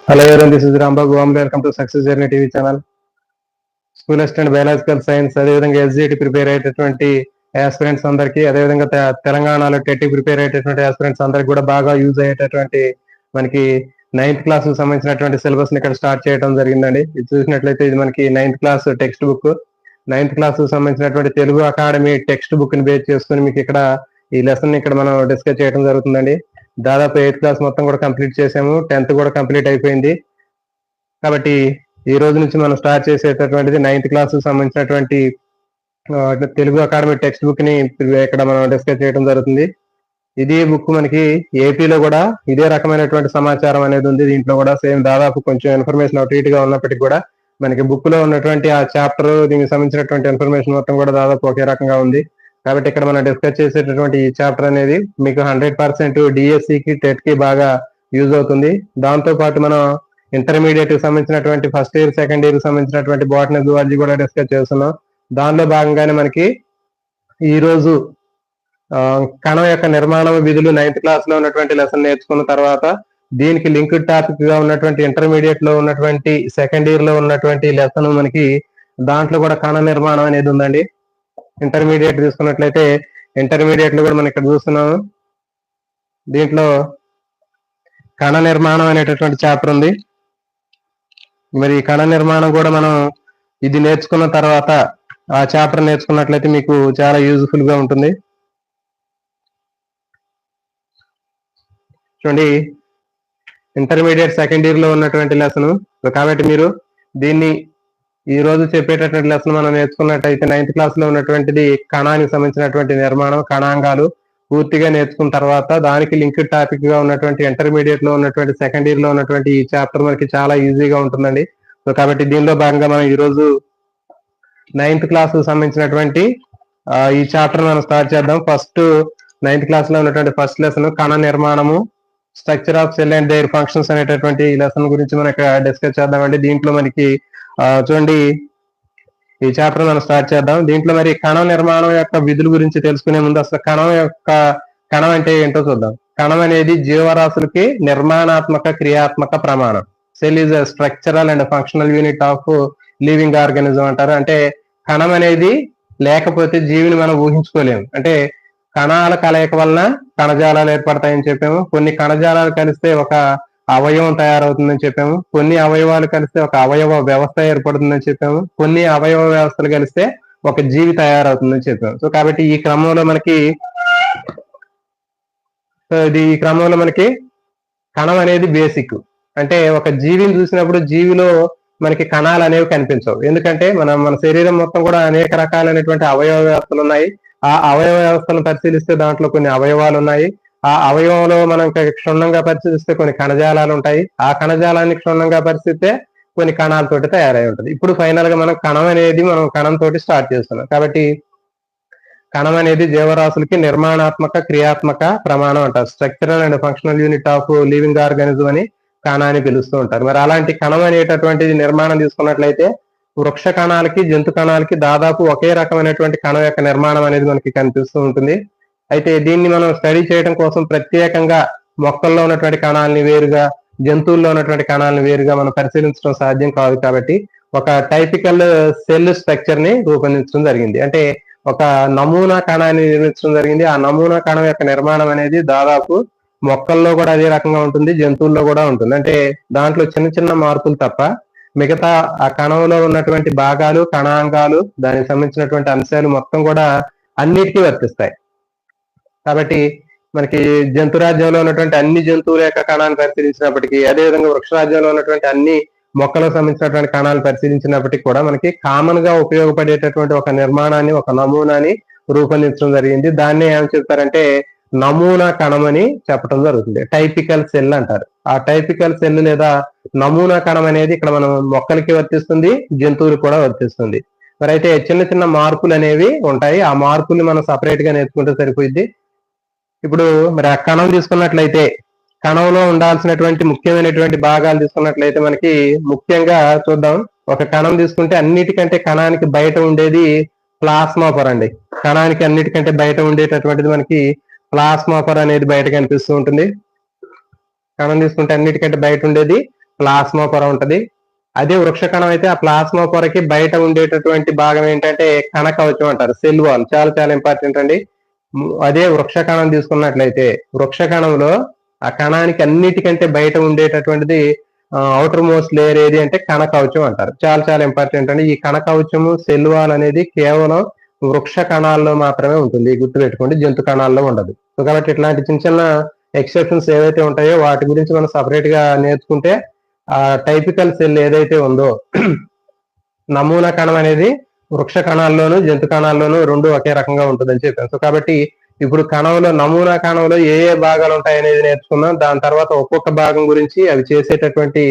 Hello everyone, this is Rambagh. Welcome to Success Journey TV channel. School assistant biological science అదేవిధంగా SGT prepare అయ్యేటటువంటి aspirants అందరికీ అదేవిధంగా తెలంగాణలో TET prepare అయ్యేటటువంటి aspirants అందరికి కూడా బాగా యూజ్ అయ్యేటటువంటి మనకి 9th క్లాస్ సంబంధించినటువంటి సిలబస్ ని ఇక్కడ స్టార్ట్ చేయడం జరిగిందండి. ఇది చూసినట్లయితే ఇది మనకి 9th class text book. 9th class సంబంధించినటువంటి తెలుగు అకాడమీ టెక్స్ట్ బుక్ ని బేస్ చేసుకుని మీకు ఇక్కడ ఈ లెసన్ ఇక్కడ మనం డిస్కస్ చేయడం జరుగుతుందండి. దాదాపు 8th క్లాస్ మొత్తం కూడా కంప్లీట్ చేసాము, 10th కూడా కంప్లీట్ అయిపోయింది. కాబట్టి ఈ రోజు నుంచి మనం స్టార్ట్ చేసేటటువంటిది 9th క్లాస్ సంబంధించినటువంటి తెలుగు అకాడమీ టెక్స్ట్ బుక్ ని ఇక్కడ మనం డిస్కస్ చేయడం జరుగుతుంది. ఇది బుక్ మనకి ఏపీలో కూడా ఇదే రకమైనటువంటి సమాచారం అనేది ఉంది. దీంట్లో కూడా సేమ్ దాదాపు కొంచెం ఇన్ఫర్మేషన్ అటు ఇటుగా ఉన్నప్పటికీ కూడా మనకి బుక్ లో ఉన్నటువంటి ఆ చాప్టర్ దీనికి సంబంధించినటువంటి ఇన్ఫర్మేషన్ మొత్తం కూడా దాదాపు ఒకే రకంగా ఉంది. కాబట్టి ఇక్కడ మనం డిస్కస్ చేసేటటువంటి ఈ చాప్టర్ అనేది మీకు 100% డిఎస్సికి టెట్ కి బాగా యూజ్ అవుతుంది. దాంతో పాటు మనం ఇంటర్మీడియట్ కి సంబంధించినటువంటి ఫస్ట్ ఇయర్ సెకండ్ ఇయర్ కి సంబంధించినటువంటి బాటనీ జువాలజీ కూడా డిస్కస్ చేస్తున్నాం. దానిలో భాగంగానే మనకి ఈ రోజు కణం యొక్క నిర్మాణం విధులు 9th క్లాస్ లో ఉన్నటువంటి లెసన్ నేర్చుకున్న తర్వాత దీనికి లింక్డ్ టాపిక్ గా ఉన్నటువంటి ఇంటర్మీడియట్ లో ఉన్నటువంటి సెకండ్ ఇయర్ లో ఉన్నటువంటి లెసన్ మనకి దాంట్లో కూడా కణ నిర్మాణం అనేది ఉందండి. ఇంటర్మీడియట్ తీసుకున్నట్లయితే ఇంటర్మీడియట్ లో కూడా మనం ఇక్కడ చూస్తున్నాము. దీంట్లో కణ నిర్మాణం అనేటటువంటి చాప్టర్ ఉంది. మరి కణ నిర్మాణం కూడా మనం ఇది నేర్చుకున్న తర్వాత ఆ చాప్టర్ నేర్చుకున్నట్లయితే మీకు చాలా యూజ్ఫుల్ గా ఉంటుంది. చూడండి, ఇంటర్మీడియట్ సెకండ్ ఇయర్ లో ఉన్నటువంటి లెసన్. కాబట్టి మీరు దీన్ని ఈ రోజు చెప్పేటటువంటి లెసన్ మనం నేర్చుకున్నట్టయితే 9th క్లాస్ లో ఉన్నటువంటిది కణానికి సంబంధించినటువంటి నిర్మాణం, కణాంగాలు పూర్తిగా నేర్చుకున్న తర్వాత దానికి లింక్డ్ టాపిక్ గా ఉన్నటువంటి ఇంటర్మీడియట్ లో ఉన్నటువంటి సెకండ్ ఇయర్ లో ఉన్నటువంటి ఈ చాప్టర్ మనకి చాలా ఈజీగా ఉంటుందండి. సో కాబట్టి దీనిలో భాగంగా మనం ఈ రోజు 9th క్లాస్ సంబంధించినటువంటి ఈ చాప్టర్ మనం స్టార్ట్ చేద్దాం. ఫస్ట్ 9th క్లాస్ లో ఉన్నటువంటి ఫస్ట్ లెసన్ కణ నిర్మాణము, structure of cell and there functions అనేటటువంటి ఈ లెసన్ గురించి మనం ఇక్కడ డిస్కస్ చేద్దామండి. దీంట్లో మనకి చూడండి, ఈ చాప్టర్ మనం స్టార్ట్ చేద్దాం. దీంట్లో మరి కణ నిర్మాణం యొక్క విధుల గురించి తెలుసుకునే ముందు అసలు కణం అంటే ఏంటో చూద్దాం. కణం అనేది జీవరాశులకి నిర్మాణాత్మక క్రియాత్మక ప్రమాణం. Cell is structural and functional unit of living organism అంటారు. అంటే కణం అనేది లేకపోతే జీవిని మనం ఊహించుకోలేము. అంటే కణాల కలయిక వలన కణజాలాలు ఏర్పడతాయని చెప్పాము. కొన్ని కణజాలాలు కలిస్తే ఒక అవయవం తయారవుతుందని చెప్పాము. కొన్ని అవయవాలు కలిస్తే ఒక అవయవ వ్యవస్థ ఏర్పడుతుందని చెప్పాము. కొన్ని అవయవ వ్యవస్థలు కలిస్తే ఒక జీవి తయారవుతుందని చెప్పాము. సో కాబట్టి ఈ క్రమంలో మనకి కణం అనేది బేసిక్. అంటే ఒక జీవిని చూసినప్పుడు జీవిలో మనకి కణాలు అనేవి కనిపించవు. ఎందుకంటే మన శరీరం మొత్తం కూడా అనేక రకాలైనటువంటి అవయవ వ్యవస్థలు ఉన్నాయి. ఆ అవయవ వ్యవస్థను పరిశీలిస్తే దాంట్లో కొన్ని అవయవాలు ఉన్నాయి. ఆ అవయవంలో మనం క్షుణ్ణంగా పరిశీలిస్తే కొన్ని కణజాలాలు ఉంటాయి. ఆ కణజాలాన్ని క్షుణ్ణంగా పరిశీలిస్తే కొన్ని కణాలతోటి తయారై ఉంటుంది. ఇప్పుడు ఫైనల్ గా మనం కణం అనేది కణంతో స్టార్ట్ చేస్తున్నాం. కాబట్టి కణం అనేది జీవరాశులకి నిర్మాణాత్మక క్రియాత్మక ప్రమాణం అంటారు. Structural and functional unit of living organism అని కణాన్ని పిలుస్తూ ఉంటారు. మరి అలాంటి కణం అనేటటువంటిది నిర్మాణం తీసుకున్నట్లయితే వృక్ష కణాలకి జంతు కణాలకి దాదాపు ఒకే రకమైనటువంటి కణం యొక్క నిర్మాణం అనేది మనకి కనిపిస్తూ ఉంటుంది. అయితే దీన్ని మనం స్టడీ చేయడం కోసం ప్రత్యేకంగా మొక్కల్లో ఉన్నటువంటి కణాలని వేరుగా, జంతువుల్లో ఉన్నటువంటి కణాలను వేరుగా మనం పరిశీలించడం సాధ్యం కాదు. కాబట్టి ఒక టైపికల్ సెల్ స్ట్రక్చర్ ని రూపొందించడం జరిగింది. అంటే ఒక నమూనా కణాన్ని నిర్మించడం జరిగింది. ఆ నమూనా కణం యొక్క నిర్మాణం అనేది దాదాపు మొక్కల్లో కూడా అదే రకంగా ఉంటుంది, జంతువుల్లో కూడా ఉంటుంది. అంటే దాంట్లో చిన్న చిన్న మార్పులు తప్ప మిగతా ఆ కణంలో ఉన్నటువంటి భాగాలు, కణాంగాలు, దానికి సంబంధించినటువంటి అంశాలు మొత్తం కూడా అన్నిటికీ వర్తిస్తాయి. కాబట్టి మనకి జంతు రాజ్యంలో ఉన్నటువంటి అన్ని జంతువుల యొక్క కణాన్ని పరిశీలించినప్పటికీ, అదేవిధంగా వృక్ష రాజ్యంలో ఉన్నటువంటి అన్ని మొక్కలకు సంబంధించినటువంటి కణాలు పరిశీలించినప్పటికీ కూడా మనకి కామన్ గా ఉపయోగపడేటటువంటి ఒక నిర్మాణాన్ని, ఒక నమూనాని రూపొందించడం జరిగింది. దాన్ని ఏమని చెప్తారంటే నమూనా కణం అని చెప్పడం జరుగుతుంది. టైపికల్ సెల్ అంటారు. ఆ టైపికల్ సెల్ లేదా నమూనా కణం అనేది ఇక్కడ మనం మొక్కలకి వర్తిస్తుంది, జంతువులకు కూడా వర్తిస్తుంది. మరి అయితే చిన్న చిన్న మార్పులు అనేవి ఉంటాయి. ఆ మార్పుల్ని మనం సపరేట్ గా నేర్చుకుంటే సరిపోయింది. ఇప్పుడు మరి ఆ కణం తీసుకున్నట్లయితే కణంలో ఉండాల్సినటువంటి ముఖ్యమైనటువంటి భాగాలు తీసుకున్నట్లయితే మనకి ముఖ్యంగా చూద్దాం. ఒక కణం తీసుకుంటే అన్నిటికంటే కణానికి బయట ఉండేది ప్లాస్మా అండి. కణానికి అన్నిటికంటే బయట ఉండేటటువంటిది మనకి ప్లాస్మా అనేది బయట కనిపిస్తూ ఉంటుంది. కణం తీసుకుంటే అన్నిటికంటే బయట ఉండేది ప్లాస్మా పొర ఉంటది. అదే వృక్ష కణం అయితే ఆ ప్లాస్మా పొరకి బయట ఉండేటటువంటి భాగం ఏంటంటే కణ కవచం అంటారు, సెల్ వాల్. చాలా చాలా ఇంపార్టెంట్ అండి. అదే వృక్ష కణం తీసుకున్నట్లయితే వృక్ష కణంలో ఆ కణానికి అన్నిటికంటే బయట ఉండేటటువంటిది అవుటర్ మోస్ట్ లేయర్ ఏది అంటే కణ కవచం అంటారు. చాలా చాలా ఇంపార్టెంట్ అండి. ఈ కణ కవచము సెల్ వాల్ అనేది కేవలం వృక్ష కణాల్లో మాత్రమే ఉంటుంది, గుర్తుపెట్టుకోండి, జంతు కణాల్లో ఉండదు. సో కాబట్టి ఇట్లాంటి చిన్న చిన్న ఎక్సెప్షన్స్ ఏవైతే ఉంటాయో వాటి గురించి మనం సపరేట్ గా నేర్చుకుంటే ఆ టైపికల్ సెల్ ఏదైతే ఉందో నమూనా కణం అనేది వృక్ష కణాల్లోనూ జంతు కణాల్లోనూ రెండు ఒకే రకంగా ఉంటుందని చెప్పాను. సో కాబట్టి ఇప్పుడు కణంలో నమూనా కణంలో ఏ ఏ భాగాలు ఉంటాయి అనేది నేర్చుకుందాం. దాని తర్వాత ఒక్కొక్క భాగం గురించి అవి చేసేటటువంటి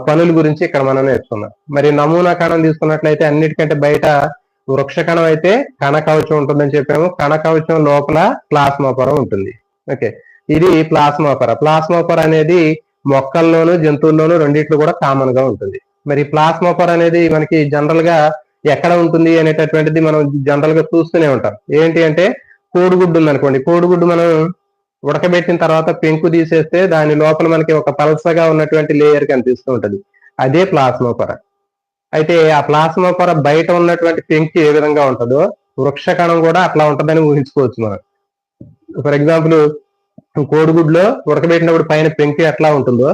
పనుల గురించి ఇక్కడ మనం నేర్చుకుందాం. మరి నమూనా కణం తీసుకున్నట్లయితే అన్నిటికంటే బయట వృక్ష కణం అయితే కణ కవచం ఉంటుందని చెప్పాము. కణ కవచం లోపల ప్లాస్మా పొర ఉంటుంది. ఓకే, ఇది ప్లాస్మా పొర. ప్లాస్మా పొర అనేది మొక్కల్లోనూ జంతువుల్లోనూ రెండిట్లు కూడా కామన్ గా ఉంటుంది. మరి ప్లాస్మా పొర అనేది మనకి జనరల్ గా ఎక్కడ ఉంటుంది అనేటటువంటిది మనం జనరల్ గా చూస్తూనే ఉంటాం. ఏంటి అంటే కోడిగుడ్డు ఉందనుకోండి, కోడిగుడ్డు మనం ఉడకబెట్టిన తర్వాత పెంకు తీసేస్తే దాని లోపల మనకి ఒక పల్సగా ఉన్నటువంటి లేయర్ కనిపిస్తూ ఉంటది, అదే ప్లాస్మా పొర. అయితే ఆ ప్లాస్మా పొర బయట ఉన్నటువంటి పెంకు ఏ విధంగా ఉంటుందో వృక్ష కణం కూడా అట్లా ఉంటుందని ఊహించుకోవచ్చు మనం. ఫర్ ఎగ్జాంపుల్ కోడిగుడ్లో ఉడకబెట్టినప్పుడు పైన పెంకు ఎట్లా ఉంటుందో,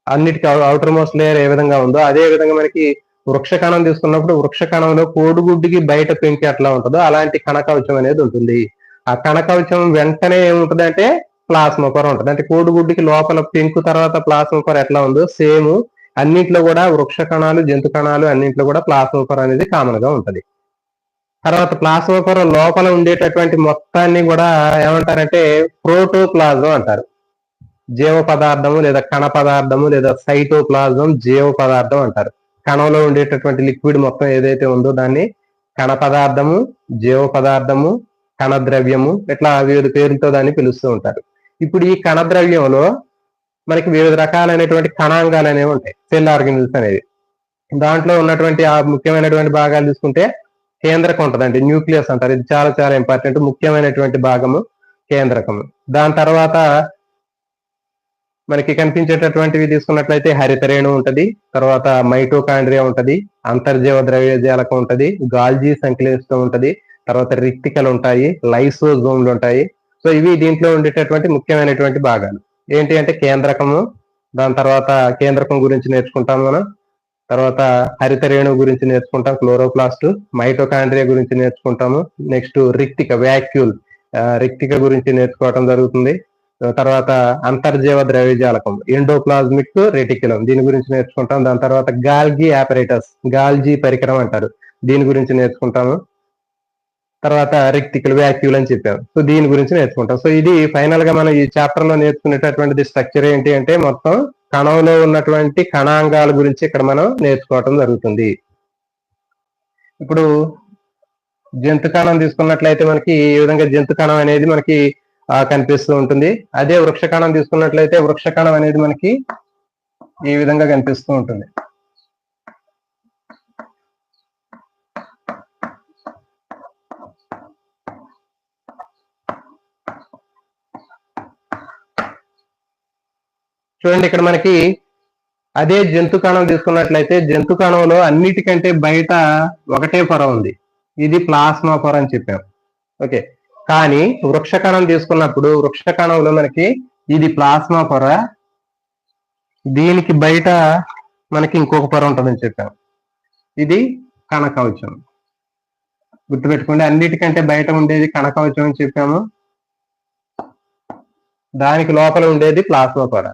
అన్నిటికీ అవుటర్ మోస్ట్ లేయర్ ఏ విధంగా ఉందో అదే విధంగా మనకి వృక్ష కణం తీసుకున్నప్పుడు వృక్ష కణంలో కోడిగుడ్డుకి బయట పెంకు ఎట్లా ఉంటుందో అలాంటి కణ కవచం అనేది ఉంటుంది. ఆ కణ కవచం వెంటనే ఏముంటుంది అంటే ప్లాస్మా పొర ఉంటుంది. అంటే కోడిగుడ్డుకి లోపల పెంకు తర్వాత ప్లాస్మా పొర ఎట్లా ఉందో సేమ్ అన్నింటిలో కూడా వృక్ష కణాలు జంతు కణాలు అన్నింటిలో కూడా ప్లాస్మా పొర అనేది కామన్ గా ఉంటది. తర్వాత ప్లాస్మా పొర లోపల ఉండేటటువంటి మొత్తాన్ని కూడా ఏమంటారంటే ప్రోటోప్లాజం అంటారు. జీవ పదార్థము లేదా కణ పదార్థము లేదా సైటోప్లాజం జీవ పదార్థం అంటారు. కణంలో ఉండేటటువంటి లిక్విడ్ మొత్తం ఏదైతే ఉందో దాన్ని కణ పదార్థము, జీవ పదార్థము, కణ ద్రవ్యము, ఇట్లా వివిధ పేర్లతో దాన్ని పిలుస్తూ ఉంటారు. ఇప్పుడు ఈ కణ ద్రవ్యంలో మనకి వివిధ రకాలైనటువంటి కణాంగాలు అనేవి ఉంటాయి, సెల్ ఆర్గనిజల్స్ అనేవి. దాంట్లో ఉన్నటువంటి ఆ ముఖ్యమైనటువంటి భాగాలు తీసుకుంటే కేంద్రకం ఉంటుందండి, న్యూక్లియస్ అంటారు. ఇది చాలా చాలా ఇంపార్టెంట్, ముఖ్యమైనటువంటి భాగము కేంద్రకము. దాని తర్వాత మనకి కనిపించేటటువంటివి తీసుకున్నట్లయితే హరితరేణు ఉంటది, తర్వాత మైటోకాండ్రియా ఉంటది, అంతర్జీవ ద్రవ్యజాలకం ఉంటది, గాల్జీ సంక్లిష్టం ఉంటది, తర్వాత రిక్టికలు ఉంటాయి, లైసోజోమ్లు ఉంటాయి. సో ఇవి దీంట్లో ఉండేటటువంటి ముఖ్యమైనటువంటి భాగాలు. ఏంటి అంటే కేంద్రకము, దాని తర్వాత కేంద్రకం గురించి నేర్చుకుంటాం మనం. తర్వాత హరితరేణు గురించి నేర్చుకుంటాం, క్లోరోప్లాస్ట్. మైటోకాండ్రియా గురించి నేర్చుకుంటాము. నెక్స్ట్ రిక్టిక, వ్యాక్యూల్, రిక్టిక గురించి నేర్చుకోవడం జరుగుతుంది. తర్వాత అంతర్జీవ ద్రవ్యజాలకం, ఎండోప్లాజ్మిక్ రెటిక్యులం, దీని గురించి నేర్చుకుంటాం. దాని తర్వాత గాల్జీ ఆపరేటస్, గాల్జీ పరికరం అంటారు, దీని గురించి నేర్చుకుంటాము. తర్వాత రిక్టికల్, వ్యాక్యూల్ అని చెప్పాము. సో దీని గురించి నేర్చుకుంటాం. సో ఇది ఫైనల్ గా మనం ఈ చాప్టర్ లో నేర్చుకునేటటువంటి స్ట్రక్చర్ ఏంటి అంటే మొత్తం కణంలో ఉన్నటువంటి కణాంగాల గురించి ఇక్కడ మనం నేర్చుకోవటం జరుగుతుంది. ఇప్పుడు జంతు కణం తీసుకున్నట్లయితే మనకి ఈ విధంగా జంతు కణం అనేది మనకి కనిపిస్తూ ఉంటుంది. అదే వృక్ష కణం తీసుకున్నట్లయితే వృక్ష కణం అనేది మనకి ఈ విధంగా కనిపిస్తూ ఉంటుంది. చూడండి, ఇక్కడ మనకి అదే జంతు కణం తీసుకున్నట్లయితే జంతు కణంలో అన్నిటికంటే బయట ఒకటే పొర ఉంది, ఇది ప్లాస్మా పొర అని చెప్పాం. ఓకే, కానీ వృక్ష కణం తీసుకున్నప్పుడు వృక్ష కణంలో మనకి ఇది ప్లాస్మా పొర, దీనికి బయట మనకి ఇంకొక పొర ఉంటుందని చెప్పాం, ఇది కణ కవచం. గుర్తుపెట్టుకోండి, అన్నిటికంటే బయట ఉండేది కణ కవచం అని చెప్పాము, దానికి లోపల ఉండేది ప్లాస్మా పొర.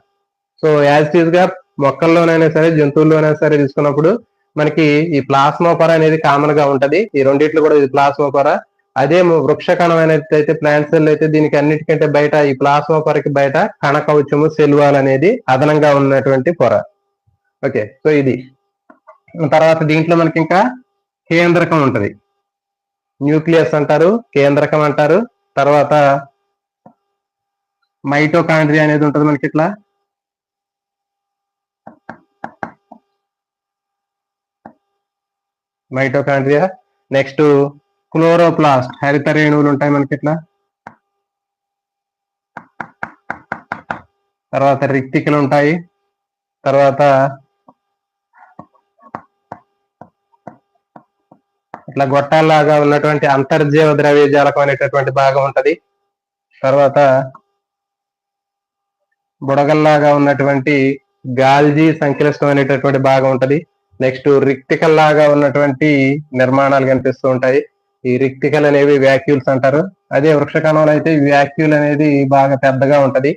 సో యాజ్ టీజ్ గా మొక్కల్లోనైనా సరే జంతువుల్లోనైనా సరే తీసుకున్నప్పుడు మనకి ఈ ప్లాస్మా పొర అనేది కామన్ గా ఉంటది. ఈ రెండిట్లు కూడా ఇది ప్లాస్మా పొర. అదే వృక్ష కణం అయితే ప్లాంట్ సెల్ అయితే దీనికి అన్నిటికంటే బయట ఈ ప్లాస్మా పొరకి బయట కణ కవచము, సెల్ వాల్ అనేది అదనంగా ఉన్నటువంటి పొర. ఓకే, సో ఇది. తర్వాత దీంట్లో మనకి ఇంకా కేంద్రకం ఉంటది, న్యూక్లియస్ అంటారు, కేంద్రకం అంటారు. తర్వాత మైటోకాండ్రియా అనేది ఉంటుంది మనకి ఇట్లా. మైటోకాండ్రియా, నెక్స్ట్ క్లోరోప్లాస్ట్, హరిత రేణువులు ఉంటాయి మనకి ఇట్లా. తర్వాత రిక్టికలు ఉంటాయి, తర్వాత ఇట్లా గొట్టాల్లాగా ఉన్నటువంటి అంతర్జీవ ద్రవ్యజాలకం అనేటటువంటి భాగం ఉంటది. తర్వాత బుడగల్లాగా ఉన్నటువంటి గాల్జీ సంక్లిష్టం అనేటటువంటి భాగం ఉంటది. నెక్స్ట్ రిక్టికల్ లాగా ఉన్నటువంటి నిర్మాణాలు కనిపిస్తూ ఉంటాయి. ఈ రిక్టికల్ అనేవి వ్యాక్యూల్స్ అంటారు. అదే వృక్ష కణంలో అయితే వ్యాక్యూల్ అనేది బాగా పెద్దగా ఉంటది,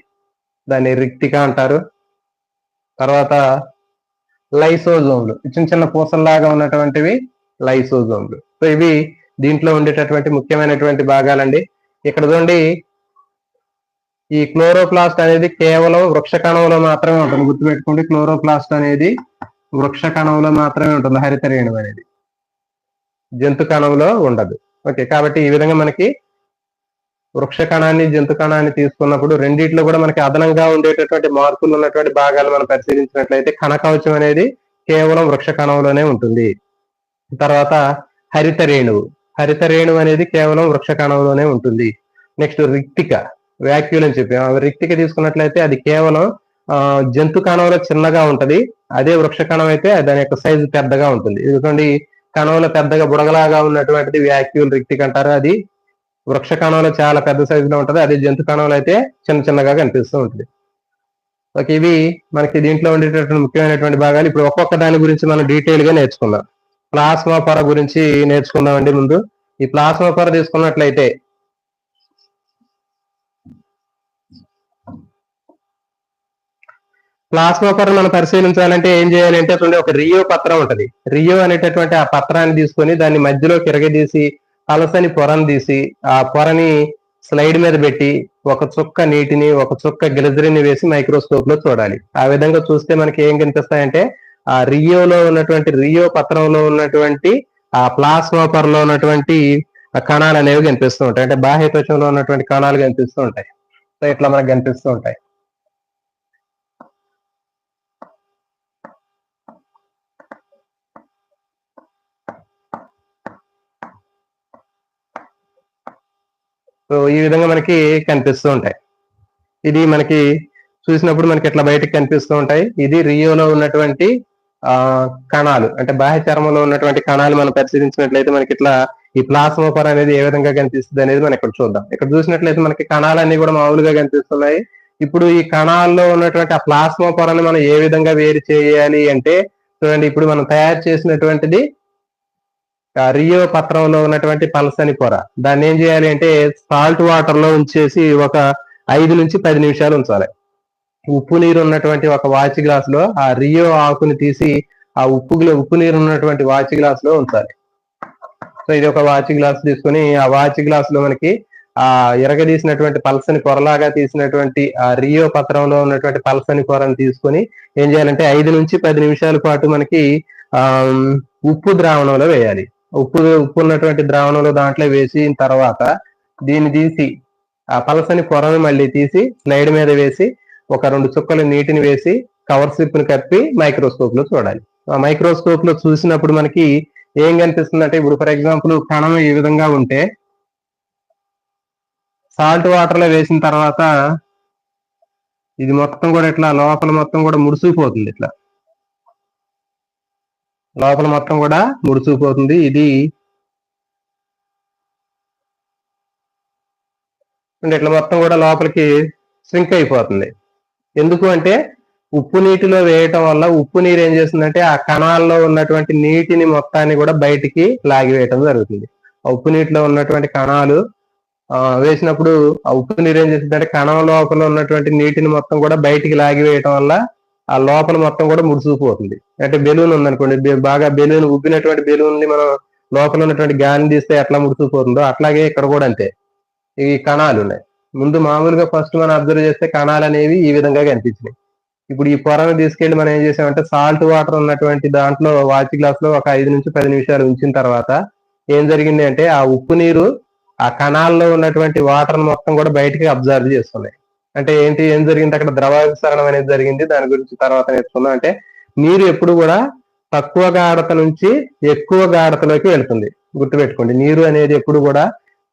దాన్ని రిక్టిక అంటారు. తర్వాత లైసోజోమ్లు చిన్న చిన్న పూసల్లాగా ఉన్నటువంటివి లైసోజోమ్లు. సో ఇవి దీంట్లో ఉండేటటువంటి ముఖ్యమైనటువంటి భాగాలండి. ఇక్కడ చూడండి, ఈ క్లోరోప్లాస్ట్ అనేది కేవలం వృక్ష కణంలో మాత్రమే ఉంటుంది. గుర్తుపెట్టుకోండి, క్లోరోప్లాస్ట్ అనేది వృక్ష కణంలో మాత్రమే ఉంటుంది. హరిత రేణువు అనేది జంతు కణంలో ఉండదు. ఓకే, కాబట్టి ఈ విధంగా మనకి వృక్ష కణాన్ని జంతు కణాన్ని తీసుకున్నప్పుడు రెండిట్లో కూడా మనకి అదనంగా ఉండేటటువంటి మార్పులు ఉన్నటువంటి భాగాలు మనం పరిశీలించినట్లయితే కణకవచం అనేది కేవలం వృక్ష కణంలోనే ఉంటుంది. తర్వాత హరిత రేణువు, హరిత రేణువు అనేది కేవలం వృక్ష కణంలోనే ఉంటుంది. నెక్స్ట్ రిక్తిక, వ్యాక్యూల్ అని చెప్పి రిక్తిక తీసుకున్నట్లయితే అది కేవలం జంతు కణంలో చిన్నగా ఉంటది. అదే వృక్ష కణం అయితే దాని యొక్క సైజు పెద్దగా ఉంటుంది. ఎందుకంటే కణంలో పెద్దగా బుడగలాగా ఉన్నటువంటిది వ్యాక్యూల్ రిక్తిక అంటారు. అది వృక్ష కణంలో చాలా పెద్ద సైజులో ఉంటది. అదే జంతు కణంలో అయితే చిన్న చిన్నగా కనిపిస్తూ ఉంటుంది. ఓకే, ఇవి మనకి దీంట్లో ఉండేటటువంటి ముఖ్యమైనటువంటి భాగాలు. ఇప్పుడు ఒక్కొక్క దాని గురించి మనం డీటెయిల్ గా నేర్చుకుందాం. ప్లాస్మా పొర గురించి నేర్చుకుందామండి. ముందు ఈ ప్లాస్మా పొర తీసుకున్నట్లయితే ప్లాస్మా పొర మనం పరిశీలించాలంటే ఏం చేయాలంటే చూడండి, ఒక రియో పత్రం ఉంటది. రియో అనేటటువంటి ఆ పత్రాన్ని తీసుకొని దాన్ని మధ్యలో కిరగదీసి పలసని పొరను తీసి ఆ పొరని స్లైడ్ మీద పెట్టి ఒక చుక్క నీటిని ఒక చుక్క గ్లిజరిన్ వేసి మైక్రోస్కోప్ లో చూడాలి. ఆ విధంగా చూస్తే మనకి ఏం కనిపిస్తాయంటే ఆ రియోలో ఉన్నటువంటి రియో పత్రంలో ఉన్నటువంటి ఆ ప్లాస్మా పొరలో ఉన్నటువంటి కణాలు అనేవి కనిపిస్తూ ఉంటాయి. అంటే బాహ్య త్వచంలో ఉన్నటువంటి కణాలు కనిపిస్తూ ఉంటాయి. సో ఇట్లా మనకు కనిపిస్తూ ఉంటాయి. సో ఈ విధంగా మనకి కనిపిస్తూ ఉంటాయి. ఇది మనకి చూసినప్పుడు మనకి ఇట్లా బయటకు కనిపిస్తూ ఉంటాయి. ఇది రియోలో ఉన్నటువంటి కణాలు, అంటే బాహ్య చర్మంలో ఉన్నటువంటి కణాలు మనం పరిశీలించినట్లయితే మనకి ఇట్లా ఈ ప్లాస్మా పొర అనేది ఏ విధంగా కనిపిస్తుంది అనేది మనం ఇక్కడ చూద్దాం. ఇక్కడ చూసినట్లయితే మనకి కణాలన్నీ కూడా మామూలుగా కనిపిస్తున్నాయి. ఇప్పుడు ఈ కణాల్లో ఉన్నటువంటి ఆ ప్లాస్మా పొరని మనం ఏ విధంగా వేరు చేయాలి అంటే చూడండి, ఇప్పుడు మనం తయారు చేసినటువంటిది రియో పత్రంలో ఉన్నటువంటి పలసని పొర. దాన్ని ఏం చేయాలి అంటే సాల్ట్ వాటర్ లో ఉంచేసి ఒక 5 నుంచి 10 నిమిషాలు ఉంచాలి. ఉప్పు నీరు ఉన్నటువంటి ఒక వాచి గ్లాస్ లో ఆ రియో ఆకుని తీసి ఆ ఉప్పు నీరు ఉన్నటువంటి వాచి గ్లాస్ లో ఉంచాలి. సో ఇది ఒక వాచి గ్లాస్ తీసుకుని ఆ వాచి గ్లాస్ లో మనకి ఆ ఎరగదీసినటువంటి పలసని పొరలాగా తీసినటువంటి ఆ రియో పత్రంలో ఉన్నటువంటి పలసని పొరను తీసుకొని ఏం చేయాలంటే 5 నుంచి 10 నిమిషాల పాటు మనకి ఉప్పు ద్రావణంలో వేయాలి. ఉప్పు ఉన్నటువంటి ద్రావణంలో దాంట్లో వేసిన తర్వాత దీన్ని తీసి ఆ పలసని పొరను మళ్ళీ తీసి స్లైడ్ మీద వేసి ఒక 2 చుక్కలు నీటిని వేసి కవర్ స్లిప్ ని కప్పి మైక్రోస్కోప్ లో చూడాలి. ఆ మైక్రోస్కోప్ లో చూసినప్పుడు మనకి ఏం కనిపిస్తుంది అంటే, ఇప్పుడు ఫర్ ఎగ్జాంపుల్ కణం ఈ విధంగా ఉంటే సాల్ట్ వాటర్ లో వేసిన తర్వాత ఇది మొత్తం కూడా ఇట్లా లోపల మొత్తం కూడా ముడుచుకుపోతుంది. ఇట్లా లోపల మొత్తం కూడా ముడుచుకుపోతుంది. ఇది ఇట్లా మొత్తం కూడా లోపలికి శ్రింక్ అయిపోతుంది. ఎందుకు అంటే ఉప్పు నీటిలో వేయటం వల్ల ఉప్పు నీరు ఏం చేస్తుందంటే ఆ కణాల్లో ఉన్నటువంటి నీటిని మొత్తాన్ని కూడా బయటికి లాగివేయటం జరుగుతుంది. ఆ ఉప్పు నీటిలో ఉన్నటువంటి కణాలు వేసినప్పుడు ఆ ఉప్పు నీరు ఏం చేస్తుందంటే కణం లోపల ఉన్నటువంటి నీటిని మొత్తం కూడా బయటికి లాగివేయటం వల్ల ఆ లోపల మొత్తం కూడా ముడుచుకుపోతుంది. అంటే బెలూన్ ఉందనుకోండి, బాగా బెలూన్ ఉబ్బినటువంటి బెలూన్ ని మనం లోపల ఉన్నటువంటి గాలిని తీస్తే ఎట్లా ముడుచుకుపోతుందో అట్లాగే ఇక్కడ కూడా అంతే ఈ కణాలు ఉన్నాయి. ముందు మామూలుగా ఫస్ట్ మనం అబ్జర్వ్ చేస్తే కణాలు అనేవి ఈ విధంగా కనిపించినాయి. ఇప్పుడు ఈ పొరను తీసుకెళ్లి మనం ఏం చేసామంటే సాల్ట్ వాటర్ ఉన్నటువంటి దాంట్లో వాచి గ్లాస్ లో ఒక 5 నుంచి 10 నిమిషాలు ఉంచిన తర్వాత ఏం జరిగింది అంటే ఆ ఉప్పు నీరు ఆ కణాల్లో ఉన్నటువంటి వాటర్ మొత్తం కూడా బయటికి అబ్జర్వ్ చేస్తున్నాయి. అంటే ఏం జరిగింది అక్కడ ద్రవ విసరణం అనేది జరిగింది. దాని గురించి తర్వాత నేర్చుకుందాం. అంటే నీరు ఎప్పుడు కూడా తక్కువ గాఢత నుంచి ఎక్కువ గాఢతలోకి వెళ్తుంది. గుర్తుపెట్టుకోండి, నీరు అనేది ఎప్పుడు కూడా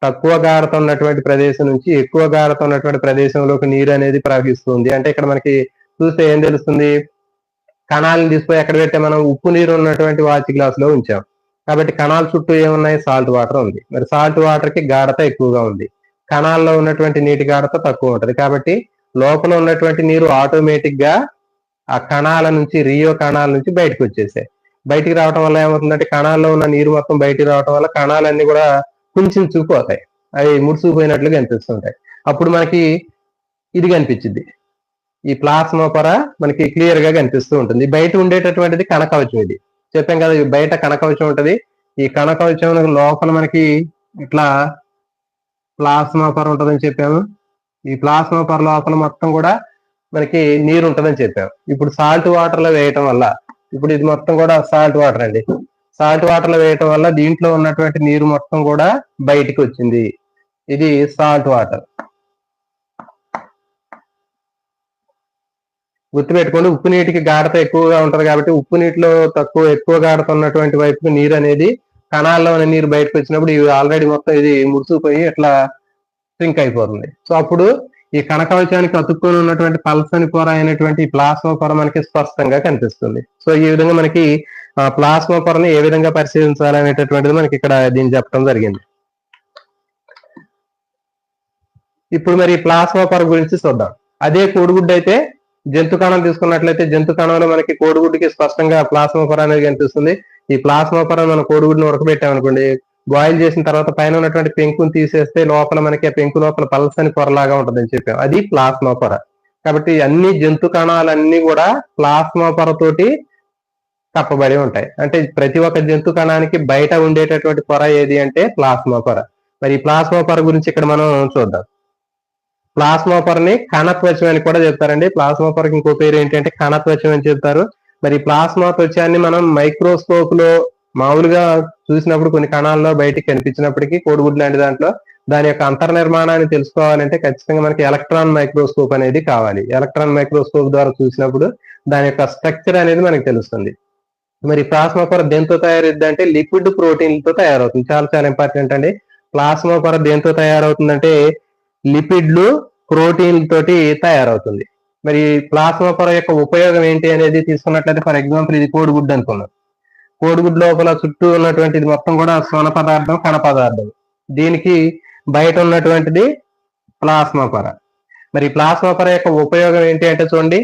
తక్కువ గాఢత ఉన్నటువంటి ప్రదేశం నుంచి ఎక్కువ గాఢత ఉన్నటువంటి ప్రదేశంలోకి నీరు అనేది ప్రవహిస్తుంది. అంటే ఇక్కడ మనకి చూస్తే ఏం తెలుస్తుంది, కణాలను తీసుకుపోయి ఎక్కడ పెట్టే మనం ఉప్పు నీరు ఉన్నటువంటి వాచ్ గ్లాస్ లో ఉంచాం. కాబట్టి కణాల చుట్టూ ఏమున్నాయి, సాల్ట్ వాటర్ ఉంది. మరి సాల్ట్ వాటర్ కి గాఢత ఎక్కువగా ఉంది, కణాల్లో ఉన్నటువంటి నీటి గాఢత తక్కువ ఉంటది. కాబట్టి లోపల ఉన్నటువంటి నీరు ఆటోమేటిక్ గా ఆ కణాల నుంచి, రియో కణాల నుంచి బయటకు వచ్చేసాయి. బయటికి రావడం వల్ల ఏమవుతుందంటే కణాల్లో ఉన్న నీరు మొత్తం బయటికి రావడం వల్ల కణాలన్నీ కూడా కొంచెం చూపోతాయి, అవి ముడుచుకుపోయినట్లుగా కనిపిస్తుంటాయి. అప్పుడు మనకి ఇది కనిపించింది, ఈ ప్లాస్మా పొర మనకి క్లియర్ గా కనిపిస్తూ ఉంటుంది. బయట ఉండేటటువంటిది కణకవచం. ఇది చెప్పాం కదా, బయట కణకవచం ఉంటది. ఈ కణకవచం లోపల మనకి ఇట్లా ప్లాస్మా పొర ఉంటదని చెప్పాము. ఈ ప్లాస్మా పొర లోపల మొత్తం కూడా మనకి నీరు ఉంటదని చెప్పాము. ఇప్పుడు సాల్ట్ వాటర్ లో వేయటం వల్ల, ఇప్పుడు ఇది మొత్తం కూడా సాల్ట్ వాటర్ అండి, సాల్ట్ వాటర్ లో వేయటం వల్ల దీంట్లో ఉన్నటువంటి నీరు మొత్తం కూడా బయటికి వచ్చింది. ఇది సాల్ట్ వాటర్. గుర్తుపెట్టుకోండి, ఉప్పు నీటికి గాఢత ఎక్కువగా ఉంటది కాబట్టి ఉప్పు నీటిలో ఎక్కువ గాఢత ఉన్నటువంటి వైపుకి నీరు అనేది, కణాల్లో ఉన్న నీరు బయటకు వచ్చినప్పుడు ఇవి ఆల్రెడీ మొత్తం ఇది ముడుచుకుపోయి ఇట్లా సింక్ అయిపోతుంది. సో అప్పుడు ఈ కణకవచానికి అతుక్కొని ఉన్నటువంటి పల్సని పొర అయినటువంటి ప్లాస్మా పొర మనకి స్పష్టంగా కనిపిస్తుంది. సో ఈ విధంగా మనకి ప్లాస్మా పొరని ఏ విధంగా పరిశీలించాలి అనేటటువంటిది మనకి ఇక్కడ దీన్ని చెప్పడం జరిగింది. ఇప్పుడు మరి ప్లాస్మా పొర గురించి చూద్దాం. అదే కోడిగుడ్డు అయితే, జంతు కణం తీసుకున్నట్లయితే జంతు కణంలో మనకి కోడిగుడ్డుకి స్పష్టంగా ప్లాస్మా పొర అనేది కనిపిస్తుంది. ఈ ప్లాస్మా పొర మనం కోడిగుడ్డును ఉడకబెట్టామనుకోండి, బాయిల్ చేసిన తర్వాత పైన ఉన్నటువంటి పెంకును తీసేస్తే లోపల మనకి ఆ పెంకు లోపల పల్సని పొరలాగా ఉంటుందని చెప్పాం, అది ప్లాస్మా పొర. కాబట్టి అన్ని జంతు కణాలన్నీ కూడా ప్లాస్మా పొరతోటి కప్పబడి ఉంటాయి. అంటే ప్రతి ఒక్క జంతు కణానికి బయట ఉండేటటువంటి పొర ఏది అంటే ప్లాస్మా పొర. మరి ఈ ప్లాస్మా పొర గురించి ఇక్కడ మనం చూద్దాం. ప్లాస్మా పొరని కణత్వచం అని కూడా చెప్తారండి. ప్లాస్మా పొరకి ఇంకో పేరు ఏంటంటే కణత్వచం అని చెప్తారు. మరి ప్లాస్మా త్వచాన్ని మనం మైక్రోస్కోప్ లో మామూలుగా చూసినప్పుడు కొన్ని కణాల్లో బయటికి కనిపించినప్పటికీ కోడిగుడ్డు లాంటి దాంట్లో దాని యొక్క అంతర్నిర్మాణాన్ని తెలుసుకోవాలంటే ఖచ్చితంగా మనకి ఎలక్ట్రాన్ మైక్రోస్కోప్ అనేది కావాలి. ఎలక్ట్రాన్ మైక్రోస్కోప్ ద్వారా చూసినప్పుడు దాని యొక్క స్ట్రక్చర్ అనేది మనకి తెలుస్తుంది. మరి ప్లాస్మా పొర దేంతో తయారవుతుంది అంటే లిపిడ్ ప్రోటీన్లతో తయారవుతుంది. చాలా చాలా ఇంపార్టెంట్ అండి. ప్లాస్మా పొర దేంతో తయారవుతుందంటే లిపిడ్లు, ప్రోటీన్ల తోటి తయారవుతుంది. మరి ప్లాస్మా పొర యొక్క ఉపయోగం ఏంటి అనేది తీసుకున్నట్లయితే, ఫర్ ఎగ్జాంపుల్ ఇది కోడిగుడ్డు అనుకున్నాం. కోడిగుడ్డు లోపల చుట్టూ ఉన్నటువంటిది మొత్తం కూడా శ్వన పదార్థం, కణ పదార్థం. దీనికి బయట ఉన్నటువంటిది ప్లాస్మా పొర. మరి ప్లాస్మా పొర యొక్క ఉపయోగం ఏంటి అంటే చూడండి,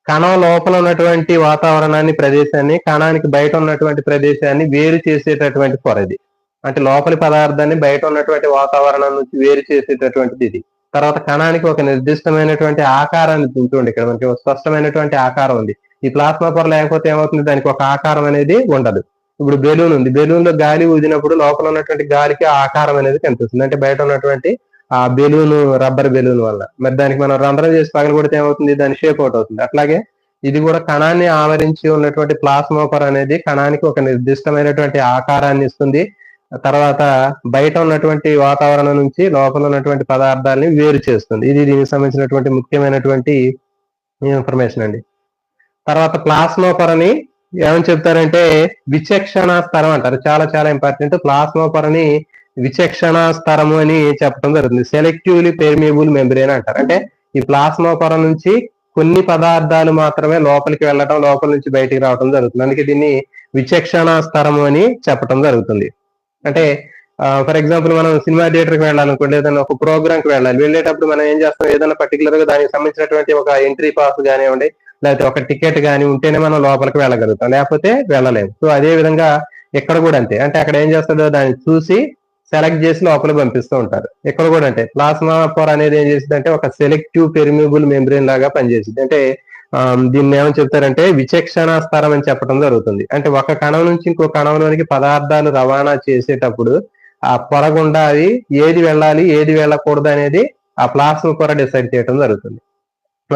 కణం లోపల ఉన్నటువంటి వాతావరణాన్ని, ప్రదేశాన్ని కణానికి బయట ఉన్నటువంటి ప్రదేశాన్ని వేరు చేసేటటువంటి పొర ఇది. అంటే లోపలి పదార్థాన్ని బయట ఉన్నటువంటి వాతావరణం నుంచి వేరు చేసేటటువంటిది ఇది. తర్వాత కణానికి ఒక నిర్దిష్టమైనటువంటి ఆకారాన్ని చూడండి, ఇక్కడ మనకి స్పష్టమైనటువంటి ఆకారం ఉంది. ఈ ప్లాస్మా పొర లేకపోతే ఏమవుతుంది, దానికి ఒక ఆకారం అనేది ఉండదు. ఇప్పుడు బెలూన్ ఉంది, బెలూన్ లో గాలి ఊదినప్పుడు లోపల ఉన్నటువంటి గాలికి ఆకారం అనేది కనిపిస్తుంది. అంటే బయట ఉన్నటువంటి ఆ బెలూన్, రబ్బర్ బెలూన్ వల్ల. మరి దానికి మనం రంధ్రం చేసి పగలగొడితే ఏమవుతుంది, దాని షేప్ అవుట్ అవుతుంది. అట్లాగే ఇది కూడా కణాన్ని ఆవరించి ఉన్నటువంటి ప్లాస్మా పొర అనేది కణానికి ఒక నిర్దిష్టమైనటువంటి ఆకారాన్ని ఇస్తుంది. తర్వాత బయట ఉన్నటువంటి వాతావరణం నుంచి లోపల ఉన్నటువంటి పదార్థాలని వేరు చేస్తుంది. ఇది దీనికి సంబంధించినటువంటి ముఖ్యమైనటువంటి ఇన్ఫర్మేషన్ అండి. తర్వాత ప్లాస్మా పొరని ఏమని చెప్తారంటే విచక్షణ స్తరం అంటారు. చాలా చాలా ఇంపార్టెంట్. ప్లాస్మా పొరని విచక్షణ స్తరము అని చెప్పడం జరుగుతుంది. సెలెక్టివ్లీ పెర్మియబుల్ మెంబ్రేన్ అంటారు. అంటే ఈ ప్లాస్మా పొర నుంచి కొన్ని పదార్థాలు మాత్రమే లోపలికి వెళ్ళడం, లోపల నుంచి బయటికి రావడం జరుగుతుంది. అందుకే దీన్ని విచక్షణ స్తరము అని చెప్పడం జరుగుతుంది. అంటే ఫర్ ఎగ్జాంపుల్ మనం సినిమా థియేటర్కి వెళ్ళాలనుకోండి, ఏదైనా ఒక ప్రోగ్రామ్కి వెళ్ళాలి. వెళ్ళేటప్పుడు మనం ఏం చేస్తాం, ఏదైనా పర్టికులర్ గా దానికి సంబంధించినటువంటి ఒక ఎంట్రీ పాస్ కానివ్వండి, లేకపోతే ఒక టికెట్ కానీ ఉంటేనే మనం లోపలికి వెళ్ళగలుగుతాం, లేకపోతే వెళ్ళలేము. సో అదే విధంగా ఇక్కడ కూడా అంతే. అంటే అక్కడ ఏం చేస్తుందో దాన్ని చూసి సెలెక్ట్ చేసి లోపలికి పంపిస్తూ ఉంటారు. ఇక్కడ కూడా అంటే ప్లాస్మా పొర అనేది ఏం చేసింది అంటే ఒక సెలెక్టివ్ పెర్మియబుల్ మెంబ్రేన్ లాగా పనిచేసింది. అంటే దీన్ని ఏమని చెప్తారంటే విచక్షణ స్తరం అని చెప్పడం జరుగుతుంది. అంటే ఒక కణం నుంచి ఇంకో కణంలోనికి పదార్థాలు రవాణా చేసేటప్పుడు ఆ పొర గుండా అది ఏది వెళ్ళాలి, ఏది వెళ్ళకూడదు అనేది ఆ ప్లాస్మా పొర డిసైడ్ చేయడం జరుగుతుంది.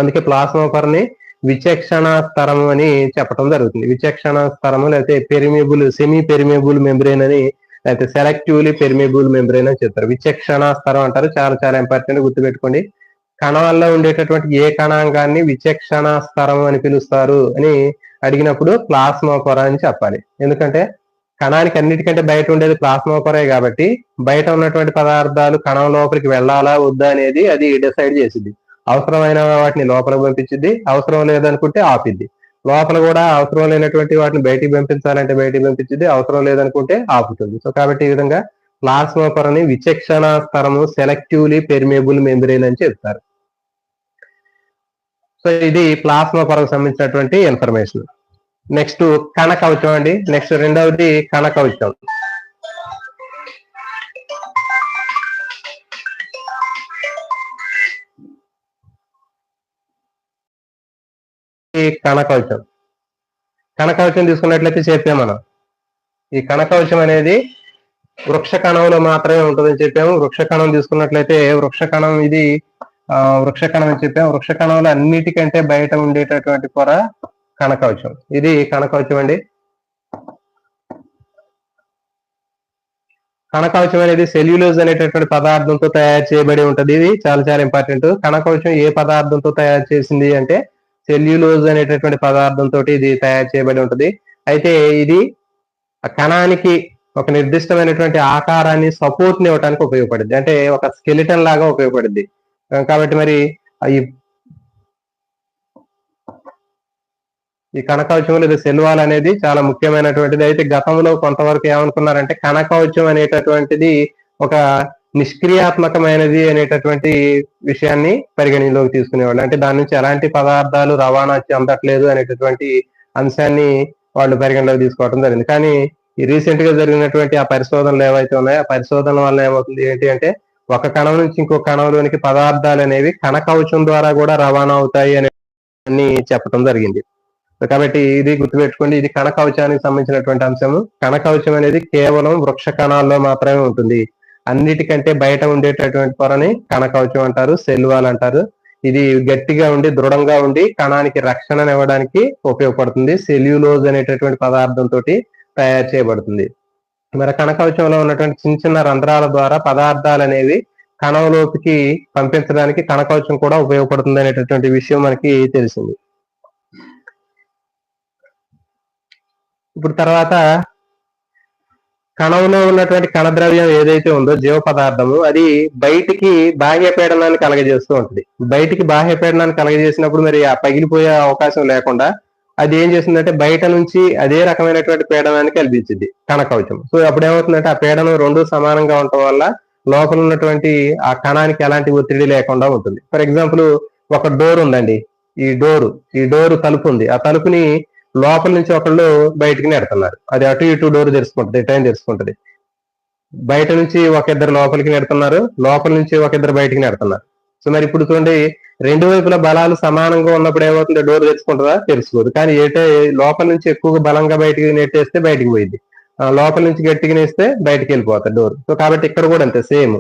అందుకే ప్లాస్మా పొరని విచక్షణ స్తరము అని చెప్పడం జరుగుతుంది. విచక్షణ స్తరము లేకపోతే పెర్మియబుల్, సెమీ పెర్మియబుల్ మెంబ్రేన్ అని, లేకపోతే సెలెక్టివ్లీ పెర్మియబుల్ మెంబ్రేన్ అని చెప్తారు. విచక్షణ స్తరం అంటారు. చాలా చాలా ఇంపార్టెంట్, గుర్తుపెట్టుకోండి. కణాల్లో ఉండేటటువంటి ఏ కణాంగాన్ని విచక్షణ స్తరం అని పిలుస్తారు అని అడిగినప్పుడు ప్లాస్మా పొర అని చెప్పాలి. ఎందుకంటే కణానికి అన్నిటికంటే బయట ఉండేది ప్లాస్మా పొరే కాబట్టి బయట ఉన్నటువంటి పదార్థాలు కణం లోపలికి వెళ్ళాలా వద్దా అనేది అది డిసైడ్ చేసింది. అవసరమైన వాటిని లోపలికి పంపించింది, అవసరం లేదనుకుంటే ఆపిద్ది. లోపల కూడా అవసరం లేనటువంటి వాటిని బయటికి పంపించాలంటే బయటికి పంపించింది, అవసరం లేదనుకుంటే ఆపుతుంది. సో కాబట్టి ఈ విధంగా ప్లాస్మా పొరని విచక్షణ స్తరము సెలెక్టివ్లీ పెర్మియబుల్ మెంబ్రేన్ అని చెప్తారు. సో ఇది ప్లాస్మా పొరకు సంబంధించినటువంటి ఇన్ఫర్మేషన్. నెక్స్ట్ కణ కవచం అండి. నెక్స్ట్ రెండవది కణ కవచం. ఈ కణ కవచం తీసుకున్నట్లయితే చెప్పాము మనం. ఈ కణ కవచం అనేది వృక్ష కణంలో మాత్రమే ఉంటుందని చెప్పాము. వృక్ష కణం తీసుకున్నట్లయితే వృక్ష కణం ఇది వృక్ష కణం అని చెప్పాము. వృక్ష కణంలో అన్నిటికంటే బయట ఉండేటటువంటి పొర కణ కవచం. ఇది కణ కవచం అండి. కణ కవచం అనేది సెల్యులోజ్ అనేటటువంటి పదార్థంతో తయారు చేయబడి ఉంటది. ఇది చాలా చాలా ఇంపార్టెంట్. కణ కవచం ఏ పదార్థంతో తయారు చేసింది అంటే సెల్యులోజ్ అనేటటువంటి పదార్థంతో ఇది తయారు చేయబడి ఉంటది. అయితే ఇది కణానికి ఒక నిర్దిష్టమైనటువంటి ఆకారాన్ని సపోర్ట్ ని ఇవ్వడానికి ఉపయోగపడుద్ది. అంటే ఒక స్కెలిటన్ లాగా ఉపయోగపడుద్ది. కాబట్టి మరి ఈ కణ కవచం లేదా సెల్ వాల్ అనేది చాలా ముఖ్యమైనటువంటిది. అయితే గతంలో కొంతవరకు ఏమనుకున్నారంటే కణ కవచం అనేటటువంటిది ఒక నిష్క్రియాత్మకమైనది అనేటటువంటి విషయాన్ని పరిగణలోకి తీసుకునేవాళ్ళు. అంటే దాని నుంచి ఎలాంటి పదార్థాలు రవాణా అందట్లేదు అనేటటువంటి అంశాన్ని వాళ్ళు పరిగణలోకి తీసుకోవడం జరిగింది. కానీ ఈ రీసెంట్ గా జరిగినటువంటి ఆ పరిశోధనలు ఏవైతే ఉన్నాయో ఆ పరిశోధన వల్ల ఏమవుతుంది ఏంటి అంటే ఒక కణం నుంచి ఇంకో కణంలోనికి పదార్థాలు అనేవి కణ కవచం ద్వారా కూడా రవాణా అవుతాయి అని చెప్పడం జరిగింది. కాబట్టి ఇది గుర్తుపెట్టుకోండి. ఇది కణ కవచానికి సంబంధించినటువంటి అంశము. కణ కవచం అనేది కేవలం వృక్ష కణాల్లో మాత్రమే ఉంటుంది. అన్నిటికంటే బయట ఉండేటటువంటి పొరని కణ కవచం అంటారు, సెల్ వాల్ అంటారు. ఇది గట్టిగా ఉండి దృఢంగా ఉండి కణానికి రక్షణనివ్వడానికి ఉపయోగపడుతుంది. సెల్యులోజ్ అనేటటువంటి పదార్థంతో తయారు చేయబడుతుంది. మరి కణ కవచంలో ఉన్నటువంటి చిన్న చిన్న రంధ్రాల ద్వారా పదార్థాలు అనేవి కణంలోకి పంపించడానికి కణ కవచం కూడా ఉపయోగపడుతుంది అనేటటువంటి విషయం మనకి తెలిసింది. ఇప్పుడు తర్వాత కణంలో ఉన్నటువంటి కణద్రవ్యం ఏదైతే ఉందో జీవ పదార్థము అది బయటికి బాహ్య పీడనాన్ని కలగజేస్తూ ఉంటుంది. బయటికి బాహ్య పీడనాన్ని కలగజేసినప్పుడు మరి ఆ పగిలిపోయే అవకాశం లేకుండా అది ఏం చేస్తుందంటే బయట నుంచి అదే రకమైనటువంటి పీడనాన్ని కల్పించింది కణ కవచం. సో అప్పుడు ఏమవుతుందంటే ఆ పీడనం రెండు సమానంగా ఉండటం వల్ల లోపల ఉన్నటువంటి ఆ కణానికి ఎలాంటి ఒత్తిడి లేకుండా ఉంటుంది. ఫర్ ఎగ్జాంపుల్ ఒక డోర్ ఉందండి. ఈ డోరు తలుపు ఉంది. ఆ తలుపుని లోపల నుంచి ఒకళ్ళు బయటికి నెడుతున్నారు. అది అటు ఇటు డోర్ తెరుచుకుంటది, టైం తెరుచుకుంటది. బయట నుంచి ఒక ఇద్దరు లోపలికి నెడుతున్నారు, లోపల నుంచి ఒక ఇద్దరు బయటికి నెడుతున్నారు. సో మరి ఇప్పుడు చూడండి రెండు వైపుల బలాలు సమానంగా ఉన్నప్పుడు ఏమవుతుంది, డోర్ తెరుచుకుంటుందా? తెరుచుకోదు. కానీ లోపల నుంచి ఎక్కువగా బలంగా బయటికి నెట్టేస్తే బయటికి పోయింది, లోపల నుంచి గట్టిగా నేస్తే బయటికి వెళ్ళిపోతుంది డోర్. సో కాబట్టి ఇక్కడ కూడా అంతే సేమ్.